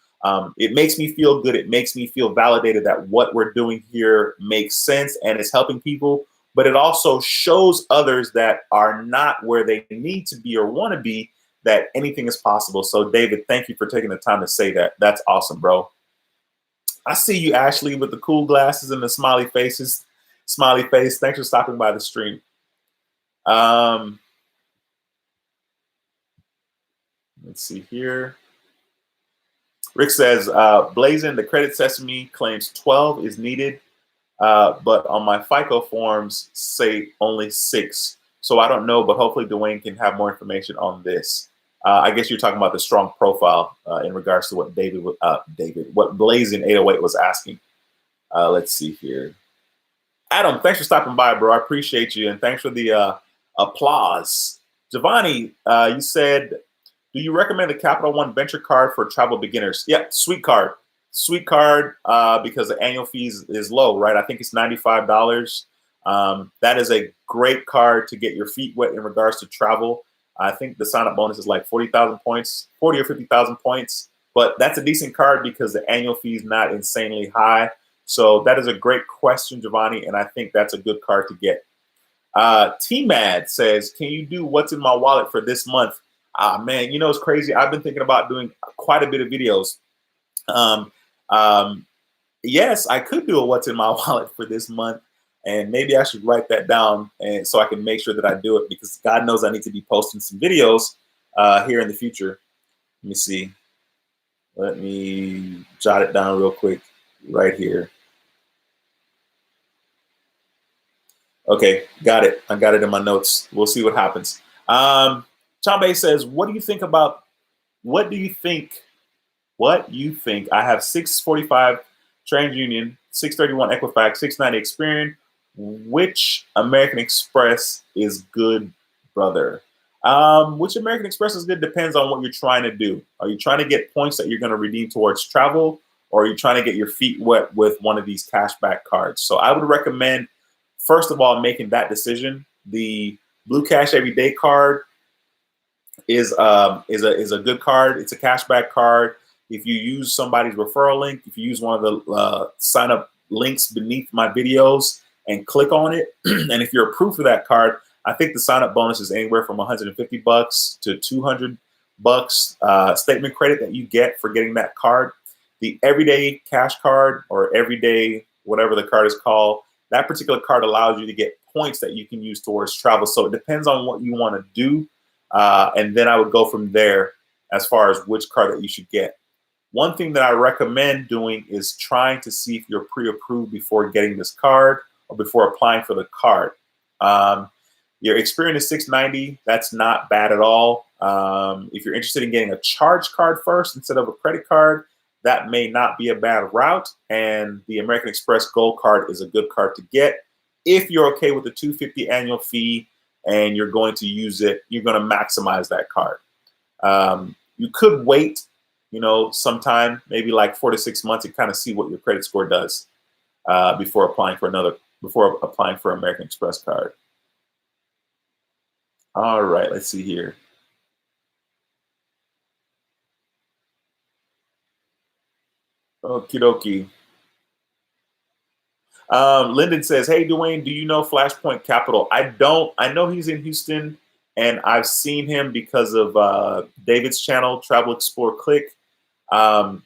It makes me feel good. It makes me feel validated that what we're doing here makes sense and it's helping people. But it also shows others that are not where they need to be or want to be, that anything is possible. So, David, thank you for taking the time to say that. That's awesome, bro. I see you, Ashley, with the cool glasses and the smiley faces. Smiley face. Thanks for stopping by the stream. Let's see here. Rick says, Blazing, the credit sesame claims 12 is needed, but on my FICO forms say only 6. So I don't know, but hopefully Duane can have more information on this. I guess you're talking about the strong profile in regards to what what Blazing 808 was asking. Let's see here. Adam, thanks for stopping by, bro. I appreciate you, and thanks for the applause. Giovanni, you said, do you recommend the Capital One Venture Card for travel beginners? Yeah, sweet card. Sweet card because the annual fees is low, right? I think it's $95. That is a great card to get your feet wet in regards to travel. I think the sign-up bonus is like 40,000 points, 40 or 50,000 points. But that's a decent card because the annual fee is not insanely high. So that is a great question, Giovanni, and I think that's a good card to get. T-Mad says, can you do what's in my wallet for this month? Man, you know, it's crazy. I've been thinking about doing quite a bit of videos. Yes, I could do a what's in my wallet for this month, and maybe I should write that down and so I can make sure that I do it, because God knows I need to be posting some videos here in the future. Let me see. Let me jot it down real quick right here. Okay, got it. I got it in my notes. We'll see what happens. Chambe says, what do you think? I have 645 TransUnion, 631 Equifax, 690 Experian. Which American Express is good, brother? Which American Express is good depends on what you're trying to do. Are you trying to get points that you're going to redeem towards travel, or are you trying to get your feet wet with one of these cashback cards? So I would recommend, first of all, making that decision. The Blue Cash Everyday card is a good card. It's a cashback card. If you use somebody's referral link, if you use one of the sign up links beneath my videos and click on it, and if you're approved for that card, I think the sign up bonus is anywhere from $150 to $200 statement credit that you get for getting that card. The everyday cash card, or everyday whatever the card is called, that particular card allows you to get points that you can use towards travel. So it depends on what you want to do. And then I would go from there as far as which card that you should get. One thing that I recommend doing is trying to see if you're pre-approved before getting this card or before applying for the card. Your Experian is 690. That's not bad at all. If you're interested in getting a charge card first instead of a credit card, that may not be a bad route. And the American Express Gold card is a good card to get if you're okay with the $250 annual fee and you're going to use it. You're going to maximize that card. You could wait, sometime, maybe like 4 to 6 months, and kind of see what your credit score does before applying for American Express card. All right, let's see here. Okie dokie. Lyndon says, hey, Duane, do you know Flashpoint Capital? I don't. I know he's in Houston, and I've seen him because of David's channel, Travel Explore Click. But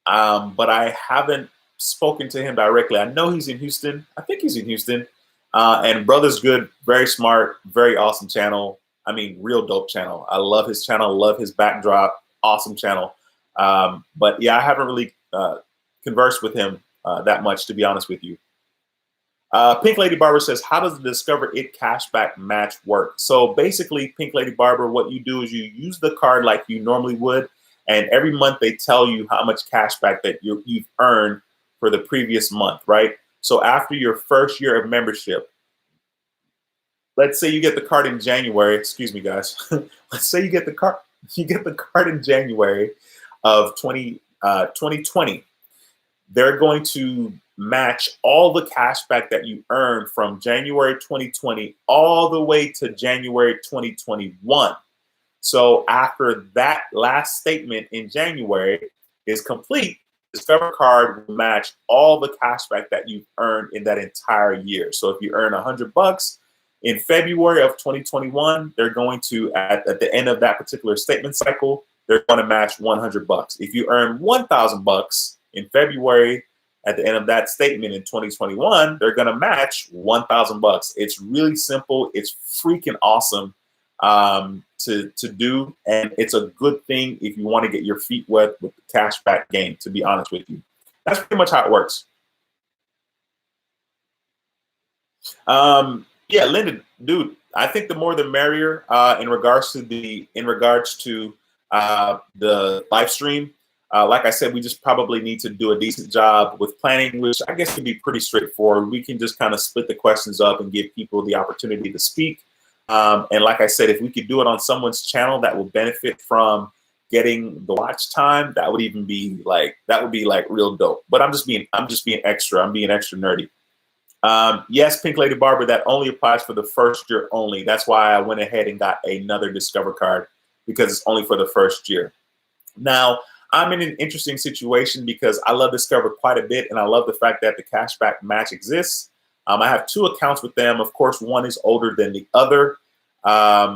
I haven't spoken to him directly. I know he's in Houston. I think he's in Houston. And brother's good, very smart, very awesome channel. I mean, real dope channel. I love his channel, love his backdrop, awesome channel. But yeah, I haven't really conversed with him that much, to be honest with you. Pink Lady Barber says, how does the Discover It cashback match work? So basically, Pink Lady Barber, what you do is you use the card like you normally would, and every month they tell you how much cashback that you've earned for the previous month, right? So after your first year of membership, let's say you get the card in January. Excuse me, guys. Let's say you get the card in January of 2020. They're going to match all the cashback that you earned from January 2020 all the way to January 2021. So after that last statement in January is complete, Discover card will match all the cashback that you've earned in that entire year. So if you earn $100 in February of 2021, they're going to, at the end of that particular statement cycle, they're going to match $100. If you earn $1,000 in February, at the end of that statement in 2021, they're going to match $1,000. It's really simple. It's freaking awesome to do, and it's a good thing if you want to get your feet wet with the cashback game, to be honest with you. That's pretty much how it works. Yeah, Linda, dude, I think the more the merrier in regards to the live stream. Like I said, we just probably need to do a decent job with planning, which I guess can be pretty straightforward. We can just kind of split the questions up and give people the opportunity to speak. And like I said, if we could do it on someone's channel that will benefit from getting the watch time, that would be like real dope. But I'm just being extra. I'm being extra nerdy. Yes, Pink Lady Barber, that only applies for the first year only. That's why I went ahead and got another Discover card, because it's only for the first year. Now, I'm in an interesting situation because I love Discover quite a bit, and I love the fact that the cashback match exists. I have 2 accounts with them. Of course, one is older than the other. I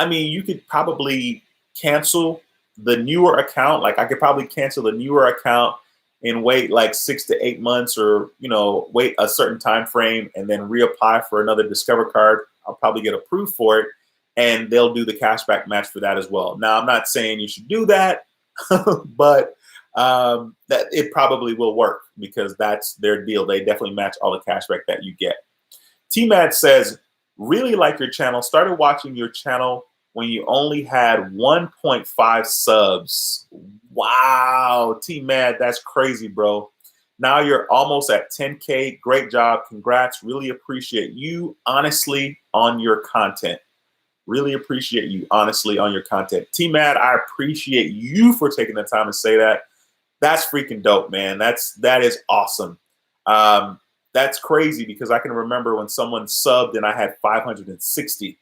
mean, you could probably cancel the newer account. Like, I could probably cancel the newer account and wait like 6 to 8 months, or wait a certain time frame and then reapply for another Discover card. I'll probably get approved for it, and they'll do the cashback match for that as well. Now, I'm not saying you should do that, but that it probably will work, because that's their deal. They definitely match all the cashback that you get. T-Mad says, really like your channel. Started watching your channel when you only had 1.5 subs. Wow, T-Mad, that's crazy, bro. Now you're almost at 10K. Great job. Congrats. Really appreciate you, honestly, on your content. Really appreciate you, honestly, on your content. T-Mad, I appreciate you for taking the time to say that. That's freaking dope, man. That is awesome. That's crazy, because I can remember when someone subbed and I had 560.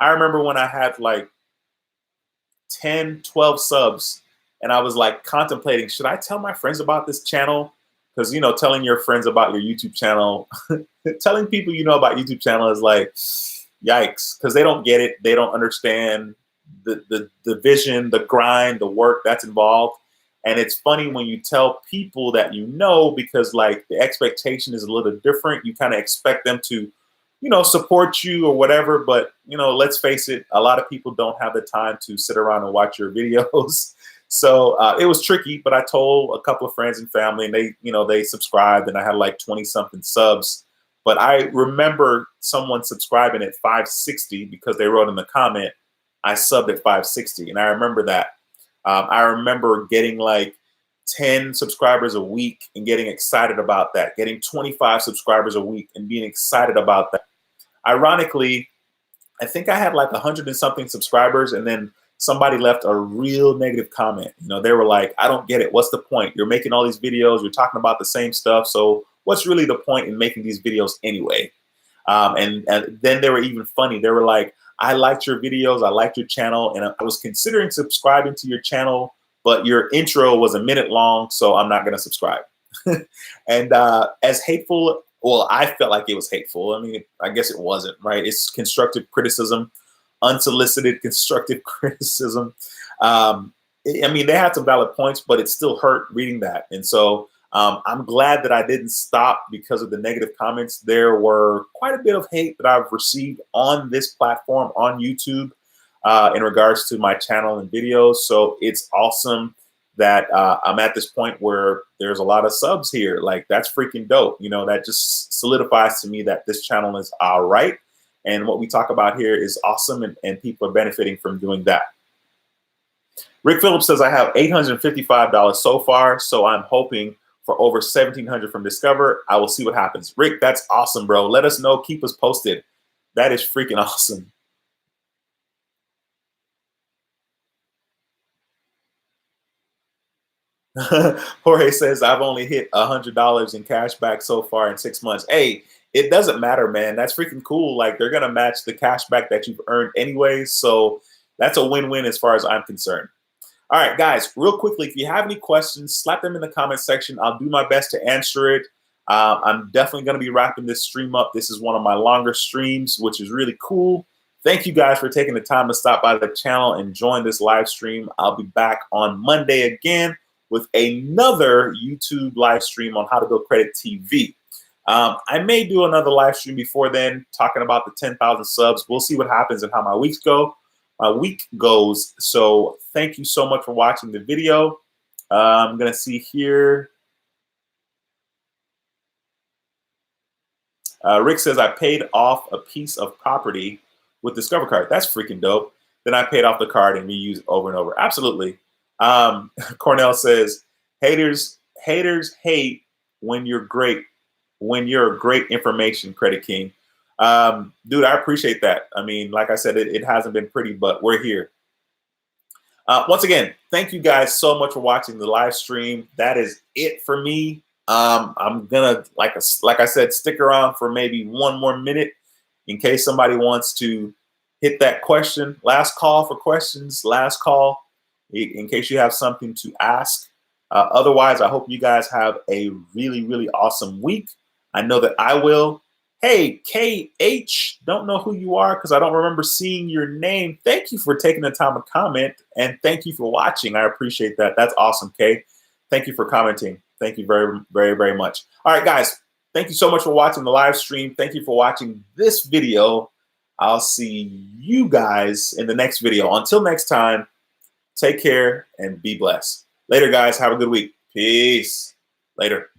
I remember when I had like 10, 12 subs, and I was like contemplating, should I tell my friends about this channel? Because, telling your friends about your YouTube channel, telling people about YouTube channel is like, yikes, because they don't get it. They don't understand the vision, the grind, the work that's involved. And it's funny when you tell people that because like the expectation is a little different. You kind of expect them to, support you or whatever. But, let's face it, a lot of people don't have the time to sit around and watch your videos. So it was tricky, but I told a couple of friends and family, and they subscribed, and I had like 20 something subs. But I remember someone subscribing at 560 because they wrote in the comment, I subbed at 560. And I remember that. I remember getting like 10 subscribers a week and getting excited about that, getting 25 subscribers a week and being excited about that. Ironically, I think I had like 100 and something subscribers, and then somebody left a real negative comment. They were like, I don't get it. What's the point? You're making all these videos. You're talking about the same stuff. So what's really the point in making these videos anyway? And then they were even funny. They were like, I liked your videos. I liked your channel. And I was considering subscribing to your channel, but your intro was a minute long, so I'm not going to subscribe. And as hateful, well, I felt like it was hateful. I mean, I guess it wasn't, right? It's constructive criticism, unsolicited constructive criticism. I mean, they had some valid points, but it still hurt reading that. And so I'm glad that I didn't stop because of the negative comments. There were quite a bit of hate that I've received on this platform, on YouTube, in regards to my channel and videos. So it's awesome that I'm at this point where there's a lot of subs here. Like, that's freaking dope. That just solidifies to me that this channel is all right. And what we talk about here is awesome, and people are benefiting from doing that. Rick Phillips says, I have $855 so far, so I'm hoping for over $1,700 from Discover. I will see what happens. Rick, that's awesome, bro. Let us know. Keep us posted. That is freaking awesome. Jorge says, I've only hit $100 in cash back so far in 6 months. Hey, it doesn't matter, man. That's freaking cool. Like, they're going to match the cash back that you've earned anyway. So that's a win-win as far as I'm concerned. All right, guys, real quickly, if you have any questions, slap them in the comment section. I'll do my best to answer it. I'm definitely going to be wrapping this stream up. This is one of my longer streams, which is really cool. Thank you guys for taking the time to stop by the channel and join this live stream. I'll be back on Monday again with another YouTube live stream on how to build credit TV. I may do another live stream before then, talking about the 10,000 subs. We'll see what happens and how my week goes. So thank you so much for watching the video. I'm gonna see here. Rick says, I paid off a piece of property with Discover Card. That's freaking dope. Then I paid off the card and reused over and over. Absolutely. Cornell says, haters hate when you're great, when you're a great information, Credit King. Dude, I appreciate that. I mean, like I said, it hasn't been pretty, but we're here. Once again, thank you guys so much for watching the live stream. That is it for me. I'm gonna, like I said, stick around for maybe one more minute in case somebody wants to hit that question. Last call for questions. Last call in case you have something to ask. Otherwise, I hope you guys have a really, really awesome week. I know that I will. Hey, KH, don't know who you are because I don't remember seeing your name. Thank you for taking the time to comment, and thank you for watching. I appreciate that. That's awesome, Kay. Thank you for commenting. Thank you very, very, very much. All right, guys, thank you so much for watching the live stream. Thank you for watching this video. I'll see you guys in the next video. Until next time, take care and be blessed. Later, guys. Have a good week. Peace. Later.